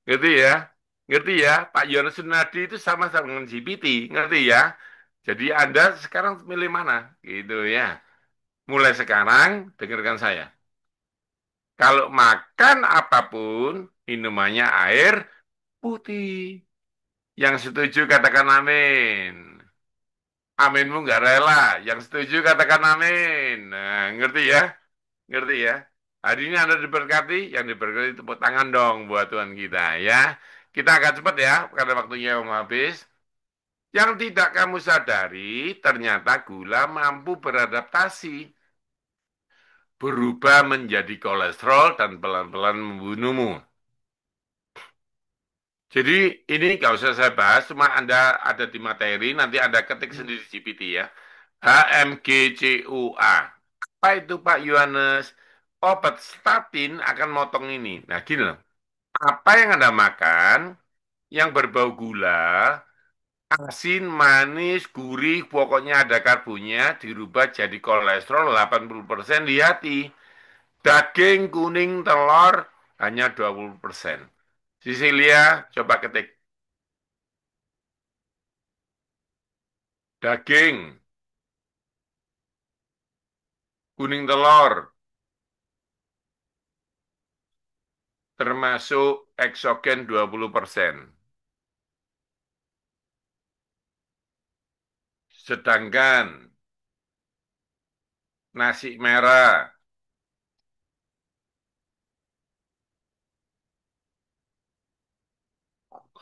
Speaker 1: ngerti ya, ngerti ya. Pak Yohanes Sunardi itu sama-sama dengan GPT, ngerti ya. Jadi Anda sekarang milih mana, gitu ya. Mulai sekarang, dengarkan saya. Kalau makan apapun, minumannya air putih. Yang setuju katakan amin. Aminmu nggak rela. Yang setuju katakan amin. Nah, ngerti ya? Ngerti ya? Hari ini Anda diberkati, yang diberkati tepuk tangan dong buat Tuhan kita ya. Kita agak cepat ya, karena waktunya mau habis. Yang tidak kamu sadari, ternyata gula mampu beradaptasi, berubah menjadi kolesterol dan pelan-pelan membunuhmu. Jadi ini nggak usah saya bahas, cuma Anda ada di materi, nanti Anda ketik sendiri di GPT ya. HMGCUA. Apa itu Pak Yohanes? Obat statin akan motong ini. Nah gini loh, apa yang Anda makan, yang berbau gula, asin, manis, gurih, pokoknya ada karbonya, dirubah jadi kolesterol 80% di hati. Daging, kuning, telur, hanya 20%. Sisilia, coba ketik. Daging, kuning telur, termasuk eksogen 20%. Sedangkan nasi merah,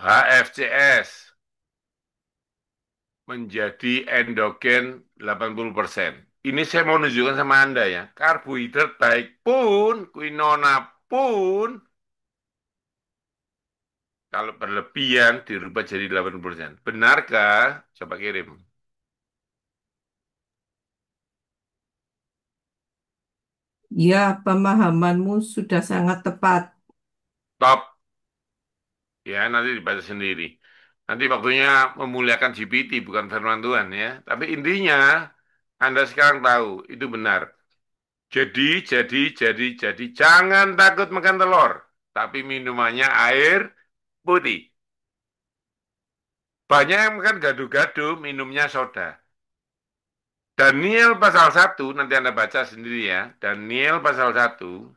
Speaker 1: HFCS, menjadi endogen 80%. Ini saya mau menunjukkan sama Anda ya. Karbohidrat baik pun, quinoa pun, kalau berlebihan dirubah jadi 80%. Benarkah? Coba kirim.
Speaker 2: Ya, pemahamanmu sudah sangat tepat.
Speaker 1: Top. Ya, nanti dibaca sendiri. Nanti waktunya memuliakan GPT, bukan firman Tuhan ya. Tapi intinya, Anda sekarang tahu, itu benar. Jadi, jangan takut makan telur. Tapi minumannya air putih. Banyak yang makan gado-gado, minumnya soda. Daniel pasal 1 nanti Anda baca sendiri ya. Daniel pasal 1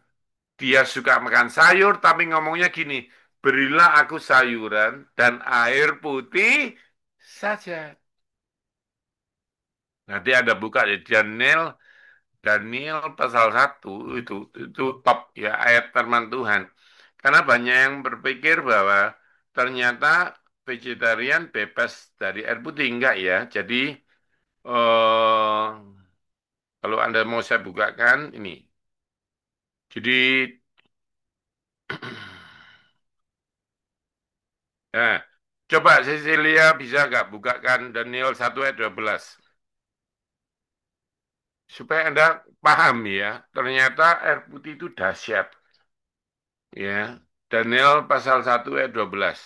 Speaker 1: dia suka makan sayur, tapi ngomongnya gini, berilah aku sayuran dan air putih saja. Nanti Anda buka di Daniel, Daniel pasal 1 itu top ya ayat firman Tuhan. Karena banyak yang berpikir bahwa ternyata vegetarian bebas dari air putih enggak ya. Jadi kalau Anda mau saya bukakan ini. Jadi nah, coba Cecilia bisa nggak bukakan Daniel 1 ayat 12 supaya Anda paham ya. Ternyata air putih itu dahsyat ya. Daniel pasal 1 ayat 12.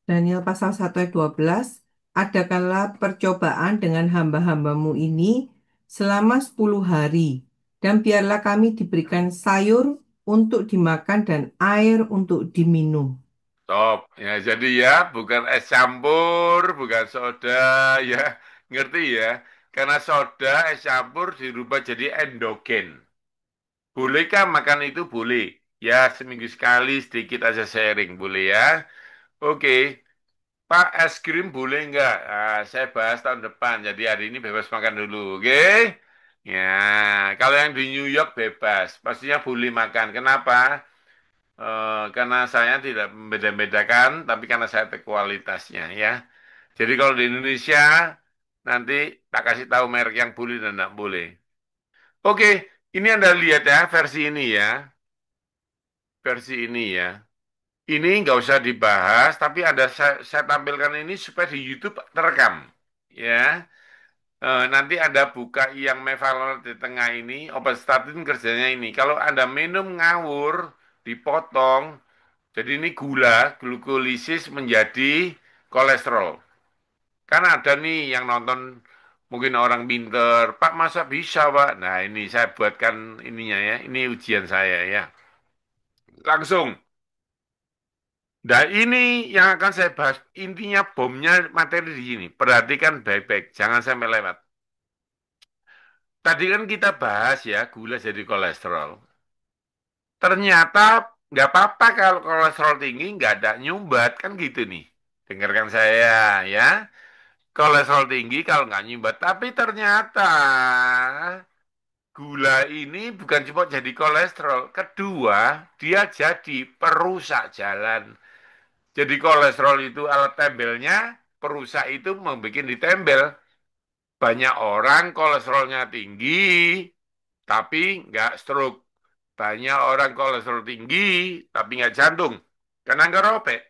Speaker 2: Daniel pasal 1 ayat 12, adakanlah percobaan dengan hamba-hambamu ini selama 10 hari, dan biarlah kami diberikan sayur untuk dimakan dan air untuk diminum.
Speaker 1: Top. Ya, jadi ya bukan es campur, bukan soda ya. Ngerti ya? Karena soda, es campur dirubah jadi endogen. Bolehkah makan itu? Boleh. Ya, seminggu sekali sedikit aja sharing. Boleh ya? Oke. Pak, es krim boleh nggak? Ah, saya bahas tahun depan. Jadi hari ini bebas makan dulu. Oke? Ya, kalau yang di New York bebas. Pastinya boleh makan. Kenapa? Karena saya tidak membeda-bedakan, tapi karena saya tahu kualitasnya ya. Jadi kalau di Indonesia nanti tak kasih tahu merek yang boleh dan tidak boleh. Oke, ini Anda lihat ya versi ini ya, versi ini ya. Ini nggak usah dibahas, tapi ada saya tampilkan ini supaya di YouTube terekam ya. Nanti Anda buka yang Mevalon di tengah ini, obat statin kerjanya ini. Kalau Anda minum ngawur, dipotong, jadi ini gula, glukolisis menjadi kolesterol. Kan ada nih yang nonton mungkin orang pinter, Pak masa bisa Pak? Nah ini saya buatkan ininya ya, ini ujian saya ya. Langsung. Nah ini yang akan saya bahas, intinya bomnya materi di sini. Perhatikan baik-baik, jangan sampai lewat. Tadi kan kita bahas ya, gula jadi kolesterol. Ternyata nggak apa-apa kalau kolesterol tinggi nggak ada nyumbat kan gitu nih. Dengarkan saya ya. Kolesterol tinggi kalau nggak nyumbat. Tapi ternyata gula ini bukan cuma jadi kolesterol. Kedua, dia jadi perusak jalan. Jadi kolesterol itu alat tembelnya, perusak itu membuat ditembel. Banyak orang kolesterolnya tinggi, tapi nggak stroke. Banyak orang kolesterol tinggi, tapi nggak jantung. Karena nggak robek.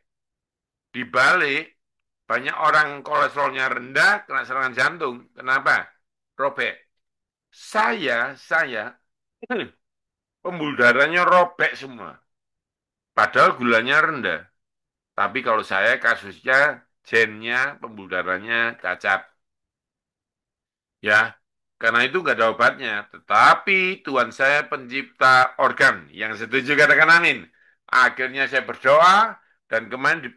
Speaker 1: Dibalik, banyak orang kolesterolnya rendah, kena serangan jantung. Kenapa? Robek. Saya, pembuluh darahnya robek semua. Padahal gulanya rendah. Tapi kalau saya kasusnya, gennya, pembuluh darahnya cacat. Ya, karena itu nggak ada obatnya. Tetapi Tuhan saya pencipta organ. Yang setuju katakan amin. Akhirnya saya berdoa dan kemarin di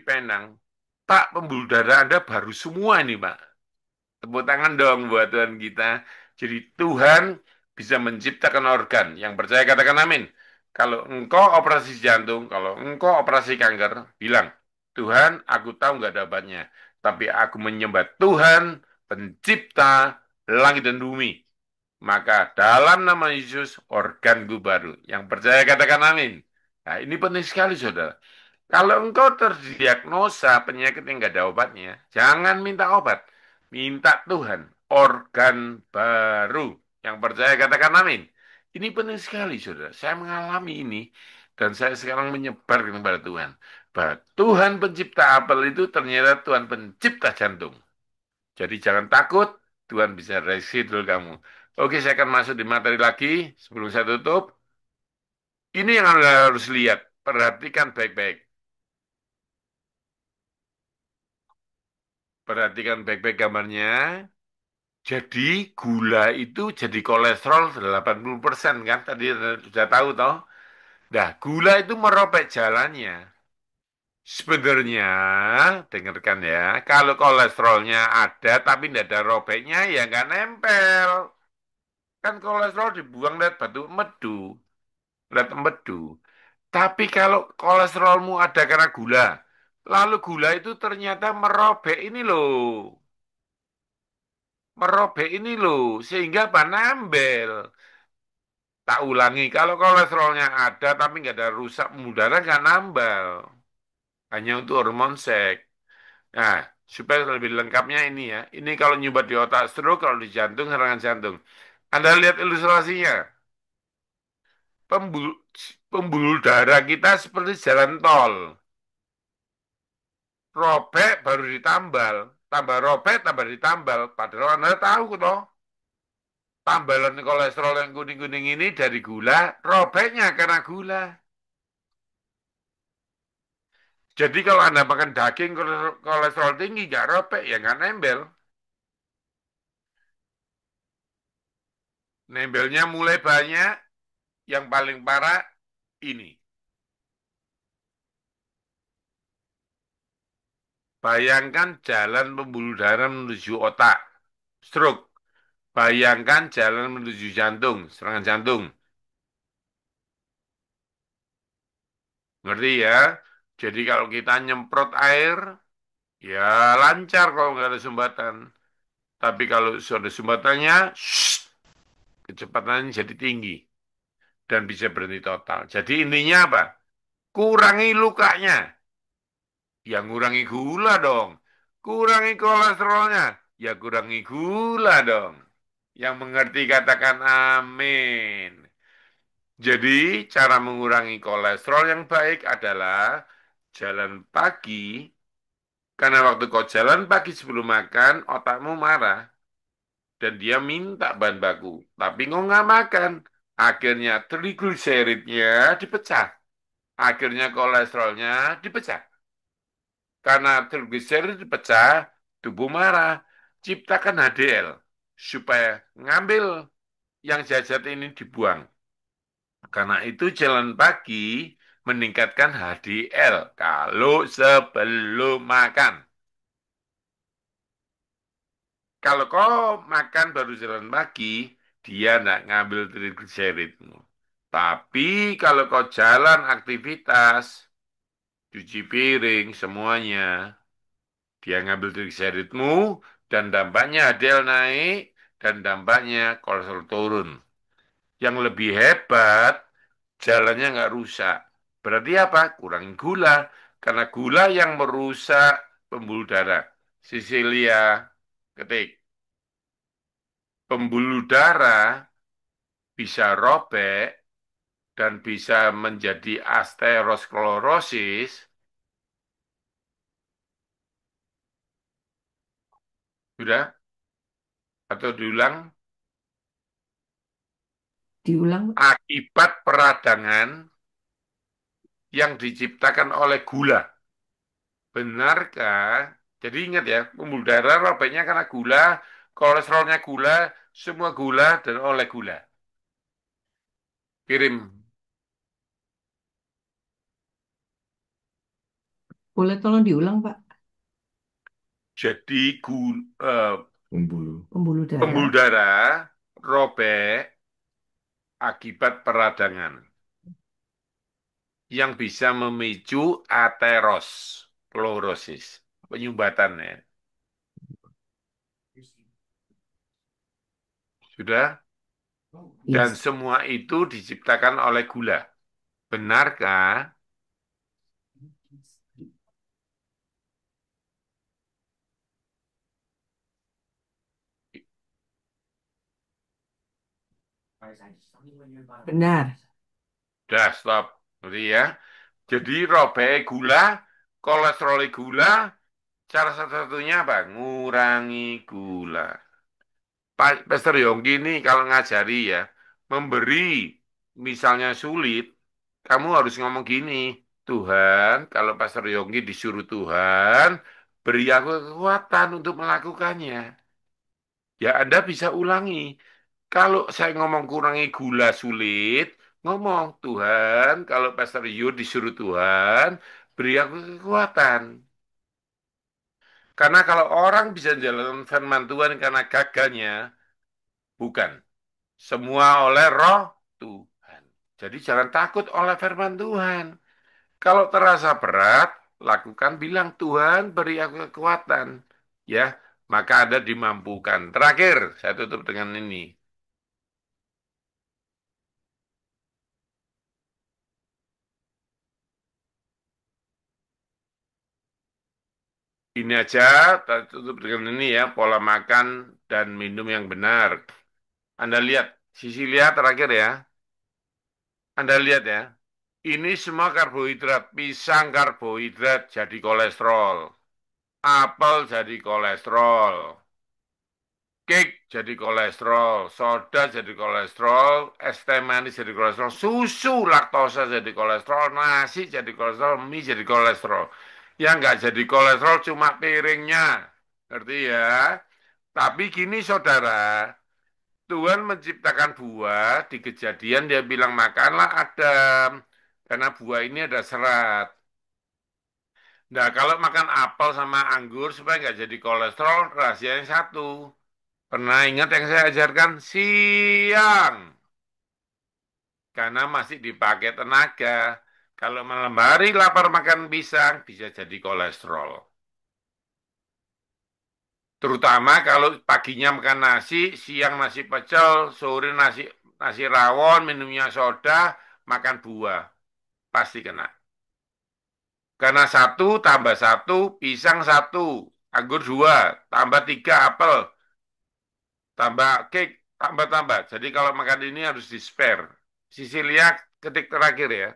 Speaker 1: Penang, Pak, pembuluh darah Anda baru semua ini, Pak. Tepuk tangan dong buat Tuhan kita. Jadi Tuhan bisa menciptakan organ. Yang percaya katakan amin. Kalau engkau operasi jantung, kalau engkau operasi kanker, bilang, Tuhan, aku tahu nggak ada obatnya. Tapi aku menyembah Tuhan, pencipta langit dan bumi. Maka dalam nama Yesus, organku baru. Yang percaya katakan amin. Nah, ini penting sekali, saudara. Kalau engkau terdiagnosa penyakit yang nggak ada obatnya, jangan minta obat. Minta Tuhan organ baru. Yang percaya katakan amin. Ini penting sekali, saudara. Saya mengalami ini dan saya sekarang menyebar kepada Tuhan. Bahwa Tuhan pencipta apel itu ternyata Tuhan pencipta jantung. Jadi jangan takut, Tuhan bisa reschedule kamu. Oke, saya akan masuk di materi lagi sebelum saya tutup. Ini yang Anda harus lihat. Perhatikan baik-baik. Perhatikan baik-baik gambarnya. Jadi gula itu jadi kolesterol 80% kan? Tadi sudah tahu toh. Nah, gula itu merobek jalannya. Sebenarnya, dengarkan ya, kalau kolesterolnya ada tapi tidak ada robeknya ya nggak nempel. Kan kolesterol dibuang lewat batu empedu, lewat empedu. Tapi kalau kolesterolmu ada karena gula, lalu gula itu ternyata merobek ini loh. Merobek ini loh, sehingga apa nambel. Tak ulangi, kalau kolesterolnya ada tapi nggak ada rusak pembuluh nggak nambal. Hanya untuk hormon seks. Nah, supaya lebih lengkapnya ini ya. Ini kalau nyumbat di otak stroke, kalau di jantung, serangan jantung. Anda lihat ilustrasinya. Pembuluh, pembuluh darah kita seperti jalan tol. Robek baru ditambal. Tambah robek, tambah ditambal. Padahal Anda tahu toh. Tambalan kolesterol yang kuning-kuning ini dari gula, robeknya karena gula. Jadi kalau Anda makan daging kolesterol tinggi, nggak robek, ya nggak nembel. Nembelnya mulai banyak, yang paling parah ini. Bayangkan jalan pembuluh darah menuju otak, stroke. Bayangkan jalan menuju jantung, serangan jantung. Ngerti ya? Jadi kalau kita nyemprot air, ya lancar kalau nggak ada sumbatan. Tapi kalau sudah sumbatannya, kecepatannya jadi tinggi dan bisa berhenti total. Jadi intinya apa? Kurangi lukanya. Ya ngurangi gula dong. Kurangi kolesterolnya. Ya kurangi gula dong. Yang mengerti katakan amin. Jadi cara mengurangi kolesterol yang baik adalah jalan pagi. Karena waktu kau jalan pagi sebelum makan, otakmu marah. Dan dia minta bahan baku. Tapi kau nggak makan. Akhirnya trigliseridnya dipecah. Akhirnya kolesterolnya dipecah. Karena trigliserid dipecah, tubuh marah. Ciptakan HDL supaya ngambil yang jahat ini dibuang. Karena itu jalan pagi meningkatkan HDL kalau sebelum makan. Kalau kau makan baru jalan pagi, dia nggak ngambil triglyceridmu. Tapi kalau kau jalan aktivitas, cuci piring, semuanya, dia ngambil triglyceridmu dan dampaknya HDL naik dan dampaknya kolesterol turun. Yang lebih hebat, jalannya nggak rusak. Berarti apa? Kurangi gula. Karena gula yang merusak pembuluh darah. Sisilia, ketik. Pembuluh darah bisa robek dan bisa menjadi aterosklerosis. Sudah? Atau diulang?
Speaker 2: Diulang,
Speaker 1: Akibat peradangan yang diciptakan oleh gula. Benarkah? Jadi ingat ya, pembuluh darah robeknya karena gula, kolesterolnya gula, semua gula dan oleh gula. Kirim.
Speaker 2: boleh tolong diulang, Pak?
Speaker 1: Jadi
Speaker 2: Pembuluh
Speaker 1: pembuluh
Speaker 2: darah.
Speaker 1: darah robek akibat peradangan yang bisa memicu aterosklerosis, penyumbatan ya. Sudah? Dan
Speaker 2: Yes.
Speaker 1: semua itu diciptakan oleh gula. Benarkah?
Speaker 2: Benar.
Speaker 1: Sudah, stop. Jadi ya. Jadi robek gula, kolesterol gula, cara satu-satunya apa? Ngurangi gula. Pak Pastor Yongki ini kalau ngajari ya, memberi misalnya sulit, kamu harus ngomong gini, Tuhan, kalau Pastor Yongki disuruh Tuhan, beri aku kekuatan untuk melakukannya. Ya Anda bisa ulangi. Kalau saya ngomong kurangi gula sulit, ngomong Tuhan, kalau Pastor Yu disuruh Tuhan, beri aku kekuatan. Karena kalau orang bisa jalan firman Tuhan karena gagahnya, bukan. Semua oleh roh Tuhan. Jadi jangan takut oleh firman Tuhan. Kalau terasa berat, lakukan bilang Tuhan beri aku kekuatan. Ya, maka Anda dimampukan. Terakhir, saya tutup dengan ini. Ini aja, saya tutup dengan ini ya, pola makan dan minum yang benar. Anda lihat, sisi lihat terakhir ya. Anda lihat ya. Ini semua karbohidrat. Pisang karbohidrat jadi kolesterol. Apel jadi kolesterol. Cake jadi kolesterol, soda jadi kolesterol, es teh manis jadi kolesterol, susu laktosa jadi kolesterol, nasi jadi kolesterol, mie jadi kolesterol. Yang nggak jadi kolesterol cuma piringnya, ngerti ya? Tapi gini saudara, Tuhan menciptakan buah, di kejadian dia bilang makanlah Adam, karena buah ini ada serat. Nah, kalau makan apel sama anggur supaya nggak jadi kolesterol, rahasianya satu. Pernah ingat yang saya ajarkan? Siang. Karena masih dipakai tenaga. Kalau malam hari lapar makan pisang, bisa jadi kolesterol. Terutama kalau paginya makan nasi, siang nasi pecel, sore nasi nasi rawon, minumnya soda, makan buah. Pasti kena. Karena satu tambah satu, pisang satu, anggur dua, tambah tiga apel, tambah cake, tambah-tambah. Jadi kalau makan ini harus di spare. Sisilia ketik terakhir ya.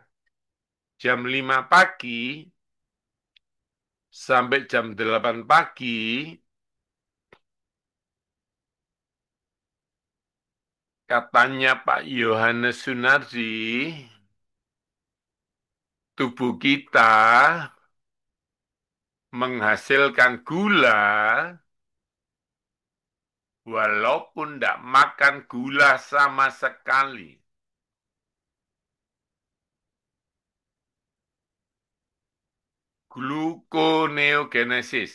Speaker 1: Jam 5 pagi sampai jam 8 pagi, katanya Pak Yohanes Sunardi, tubuh kita menghasilkan gula walaupun tidak makan gula sama sekali. Gluconeogenesis.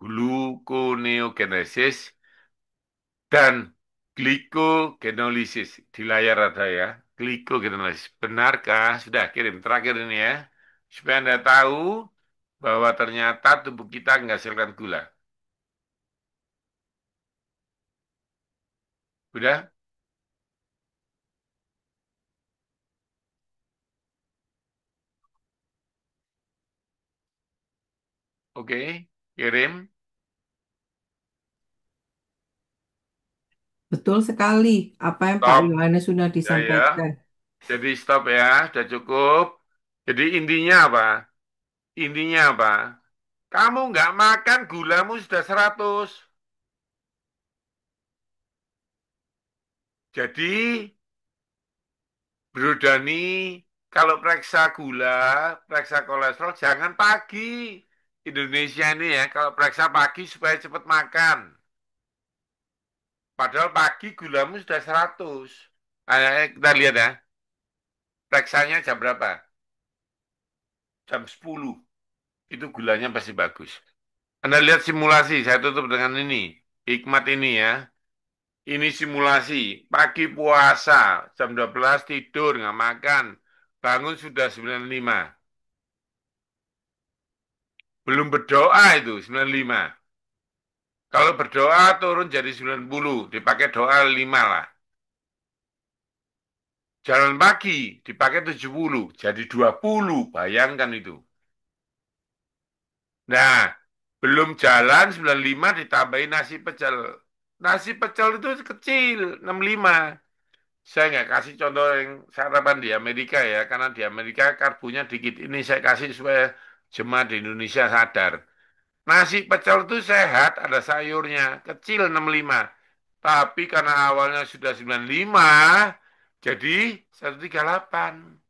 Speaker 1: gluconeogenesis dan glycogenolisis. Di layar ada ya, glycogenolisis. Benarkah? Sudah kirim terakhir ini ya. Supaya Anda tahu bahwa ternyata tubuh kita menghasilkan gula. Sudah? Oke, kirim.
Speaker 2: Betul sekali apa yang Pak
Speaker 1: Stop.
Speaker 2: Yohanes sudah
Speaker 1: Ya, ya.
Speaker 2: disampaikan.
Speaker 1: Jadi stop ya, sudah cukup. Jadi intinya apa? Intinya apa? Kamu nggak makan, gulamu sudah 100. Jadi, Bro Dani, kalau periksa gula, periksa kolesterol, jangan pagi. Indonesia ini ya, kalau periksa pagi supaya cepat makan. Padahal pagi gulamu sudah 100. Kita lihat ya, periksanya jam berapa? Jam 10. Itu gulanya pasti bagus. Anda lihat simulasi, saya tutup dengan ini. Hikmat ini ya. Ini simulasi. Pagi puasa, jam 12 tidur, nggak makan. Bangun sudah 95. Belum berdoa itu, 95. Kalau berdoa turun jadi 90. Dipakai doa 5 lah. Jalan pagi dipakai 70. Jadi 20. Bayangkan itu. Nah, belum jalan 95 ditambahin nasi pecel. Nasi pecel itu kecil, 65. Saya nggak kasih contoh yang sarapan di Amerika ya, karena di Amerika karbonya dikit. Ini saya kasih supaya jemaah di Indonesia sadar. Nasi pecel itu sehat, ada sayurnya, kecil 65. Tapi karena awalnya sudah 95, jadi 138.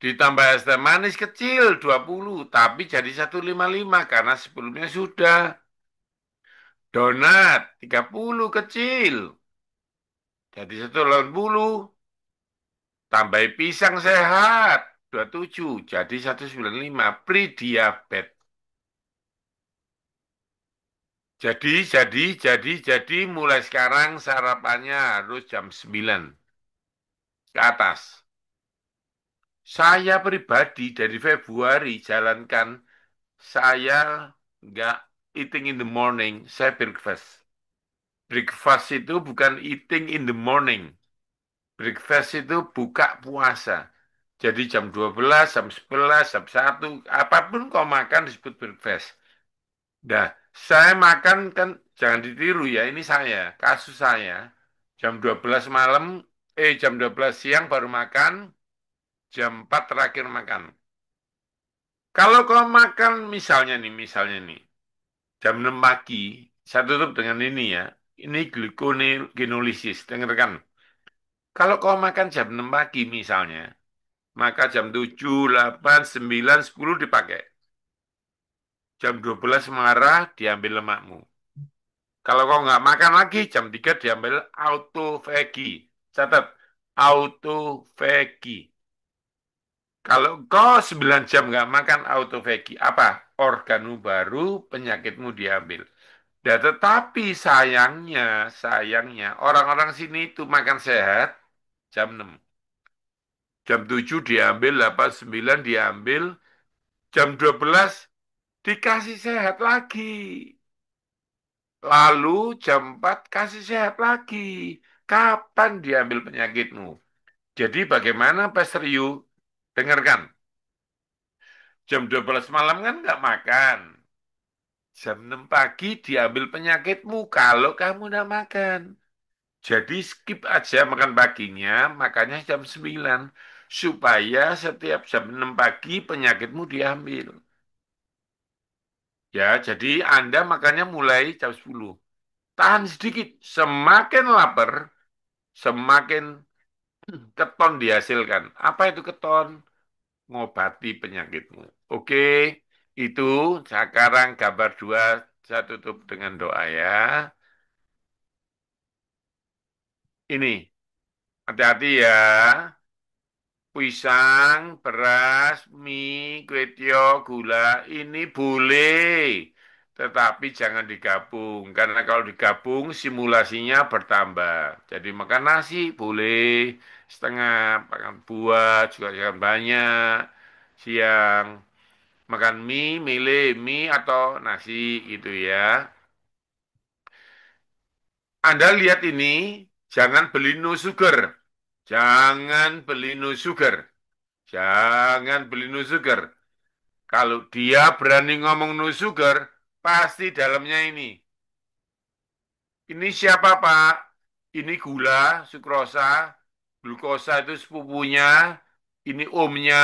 Speaker 1: Ditambah es teh manis kecil 20, tapi jadi 155 karena sebelumnya sudah. Donat 30 kecil, jadi 180. Tambah pisang sehat 27 jadi 195 pre-diabetes. Jadi mulai sekarang sarapannya harus jam 9 ke atas. Saya pribadi dari Februari jalankan, saya nggak eating in the morning, saya breakfast. Breakfast itu bukan eating in the morning. Breakfast itu buka puasa. Jadi jam 12, jam 11, jam 1, apapun kau makan disebut breakfast. Nah, saya makan kan jangan ditiru ya, ini saya, kasus saya. Jam 12 malam, jam 12 siang baru makan, jam 4 terakhir makan. Kalau kau makan misalnya nih, jam 6 pagi, saya tutup dengan ini ya. Ini gluconeogenesis, dengarkan. Kalau kau makan jam 6 pagi misalnya, maka jam 7, 8, 9, 10 dipakai. Jam 12 marah, diambil lemakmu. Kalau kau nggak makan lagi, jam 3 diambil autofagi. Catat, autofagi. Kalau kau 9 jam nggak makan autofagi, apa? Organmu baru, penyakitmu diambil. Ya, tetapi sayangnya, orang-orang sini itu makan sehat jam 6. Jam 7 diambil, 8, 9 diambil, jam 12 dikasih sehat lagi. Lalu jam 4 kasih sehat lagi. Kapan diambil penyakitmu? Jadi bagaimana Pastor Yu? Dengarkan, jam 12 malam kan nggak makan. Jam 6 pagi diambil penyakitmu kalau kamu udah makan. Jadi skip aja makan paginya, makanya jam 9. Supaya setiap jam 6 pagi penyakitmu diambil. Ya, jadi Anda makannya mulai jam 10. Tahan sedikit, semakin lapar, semakin keton dihasilkan. Apa itu keton? Ngobati penyakitmu. Oke, itu sekarang gambar 2 saya tutup dengan doa ya. Ini, hati-hati ya. Pisang, beras, mie, kue tiaw, gula, ini boleh. tetapi jangan digabung karena kalau digabung simulasinya bertambah. Jadi makan nasi boleh setengah, makan buah juga jangan banyak. Siang makan mie, milih mie atau nasi gitu ya. Anda lihat ini, jangan beli no sugar. Jangan beli no sugar. Jangan beli no sugar. Kalau dia berani ngomong no sugar, pasti dalamnya ini. Ini siapa, Pak? Ini gula, sukrosa, glukosa itu sepupunya, ini omnya,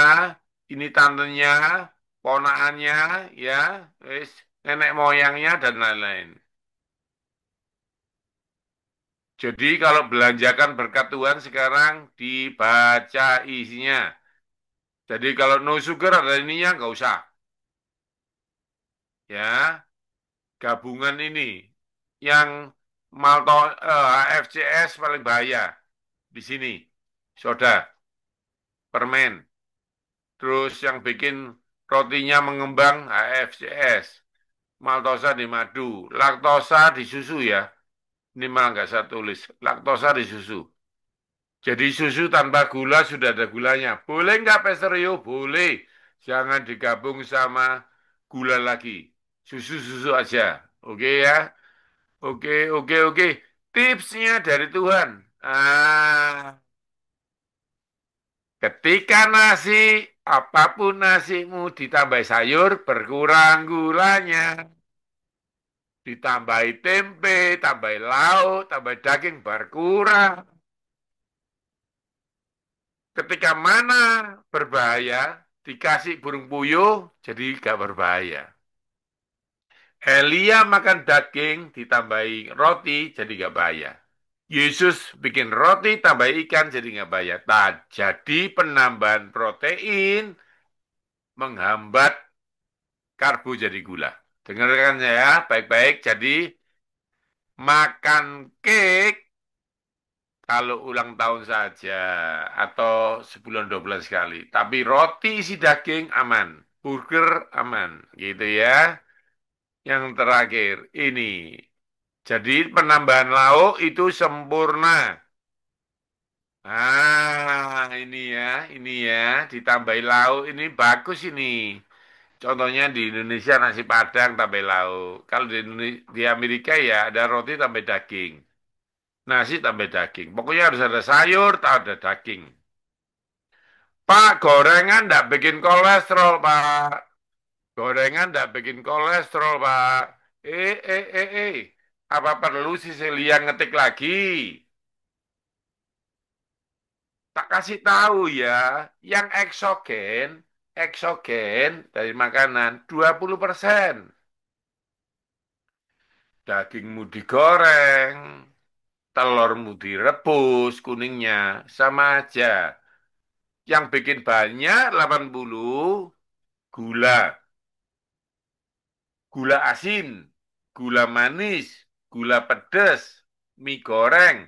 Speaker 1: ini tantenya, ponakannya, ya, wis, nenek moyangnya dan lain-lain. Jadi kalau belanjakan berkat Tuhan sekarang dibaca isinya. Jadi kalau no sugar ada ininya nggak usah, ya. Gabungan ini yang malto HFCS paling bahaya di sini. Soda, permen, terus yang bikin rotinya mengembang HFCS, maltosa di madu, laktosa di susu ya. Ini malah nggak saya tulis, laktosa di susu. Jadi susu tanpa gula sudah ada gulanya. Boleh nggak Pesterio? Boleh. Jangan digabung sama gula lagi. Susu-susu aja. Oke ya? Oke, oke, oke. Tipsnya dari Tuhan. Ketika nasi, apapun nasimu ditambah sayur, berkurang gulanya. Ditambahi tempe, tambah lauk, tambah daging, berkurang. Ketika mana berbahaya, dikasih burung puyuh, jadi gak berbahaya. Elia makan daging, ditambahi roti, jadi gak bahaya. Yesus bikin roti, tambah ikan, jadi nggak bahaya. Nah, jadi penambahan protein menghambat karbo jadi gula. Dengarkan ya, baik-baik. Jadi makan cake kalau ulang tahun saja atau sebulan 12 kali. Tapi roti isi daging aman, burger aman, gitu ya. Yang terakhir ini. Jadi penambahan lauk itu sempurna. Ini ya, ditambahin lauk ini bagus ini. Contohnya di Indonesia nasi Padang tambah lauk. Kalau di Amerika ya ada roti tambah daging, nasi tambah daging. Pokoknya harus ada sayur, tak ada daging. Pak, gorengan ndak bikin kolesterol, Pak. Gorengan ndak bikin kolesterol, Pak. Eh. Apa perlu si Celia ngetik lagi? Tak kasih tahu ya, yang eksogen dari makanan 20%. Dagingmu digoreng, telurmu direbus kuningnya, sama aja. Yang bikin banyak 80 gula, gula asin, gula manis, gula pedas, mie goreng.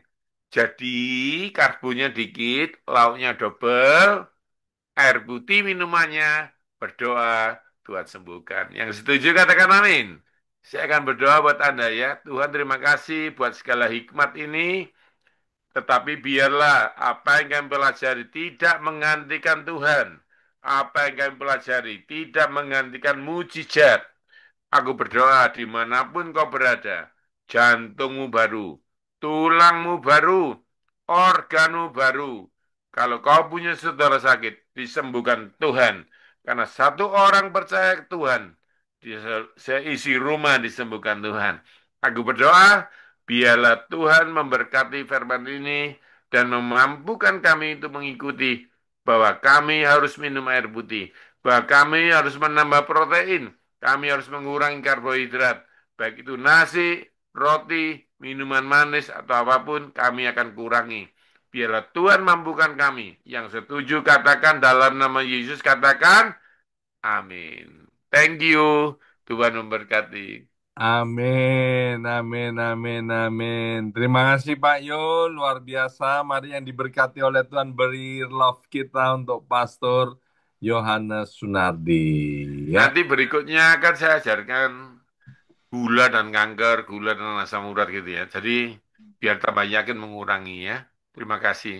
Speaker 1: Jadi karbonya dikit, lauknya double, air putih minumannya, berdoa, Tuhan sembuhkan. Yang setuju katakan amin. Saya akan berdoa buat Anda ya. Tuhan terima kasih buat segala hikmat ini. Tetapi biarlah apa yang kami pelajari tidak menggantikan Tuhan. Apa yang kami pelajari tidak menggantikan mujizat. Aku berdoa dimanapun kau berada. Jantungmu baru, tulangmu baru, organmu baru. Kalau kau punya saudara sakit, disembuhkan Tuhan. Karena satu orang percaya ke Tuhan, seisi rumah disembuhkan Tuhan. Aku berdoa, biarlah Tuhan memberkati firman ini dan memampukan kami untuk mengikuti bahwa kami harus minum air putih, bahwa kami harus menambah protein, kami harus mengurangi karbohidrat, baik itu nasi, roti, minuman manis, atau apapun, kami akan kurangi. Biarlah Tuhan mampukan kami. Yang setuju katakan dalam nama Yesus, katakan amin. Thank you. Tuhan memberkati.
Speaker 3: Amin, amin, amin, amin. Terima kasih Pak Yul, luar biasa. Mari yang diberkati oleh Tuhan beri love kita untuk Pastor Yohanes Sunardi. Ya,
Speaker 1: Nanti berikutnya akan saya ajarkan gula dan kanker, gula dan asam urat gitu ya. Jadi biar tambah yakin mengurangi ya. Terima kasih.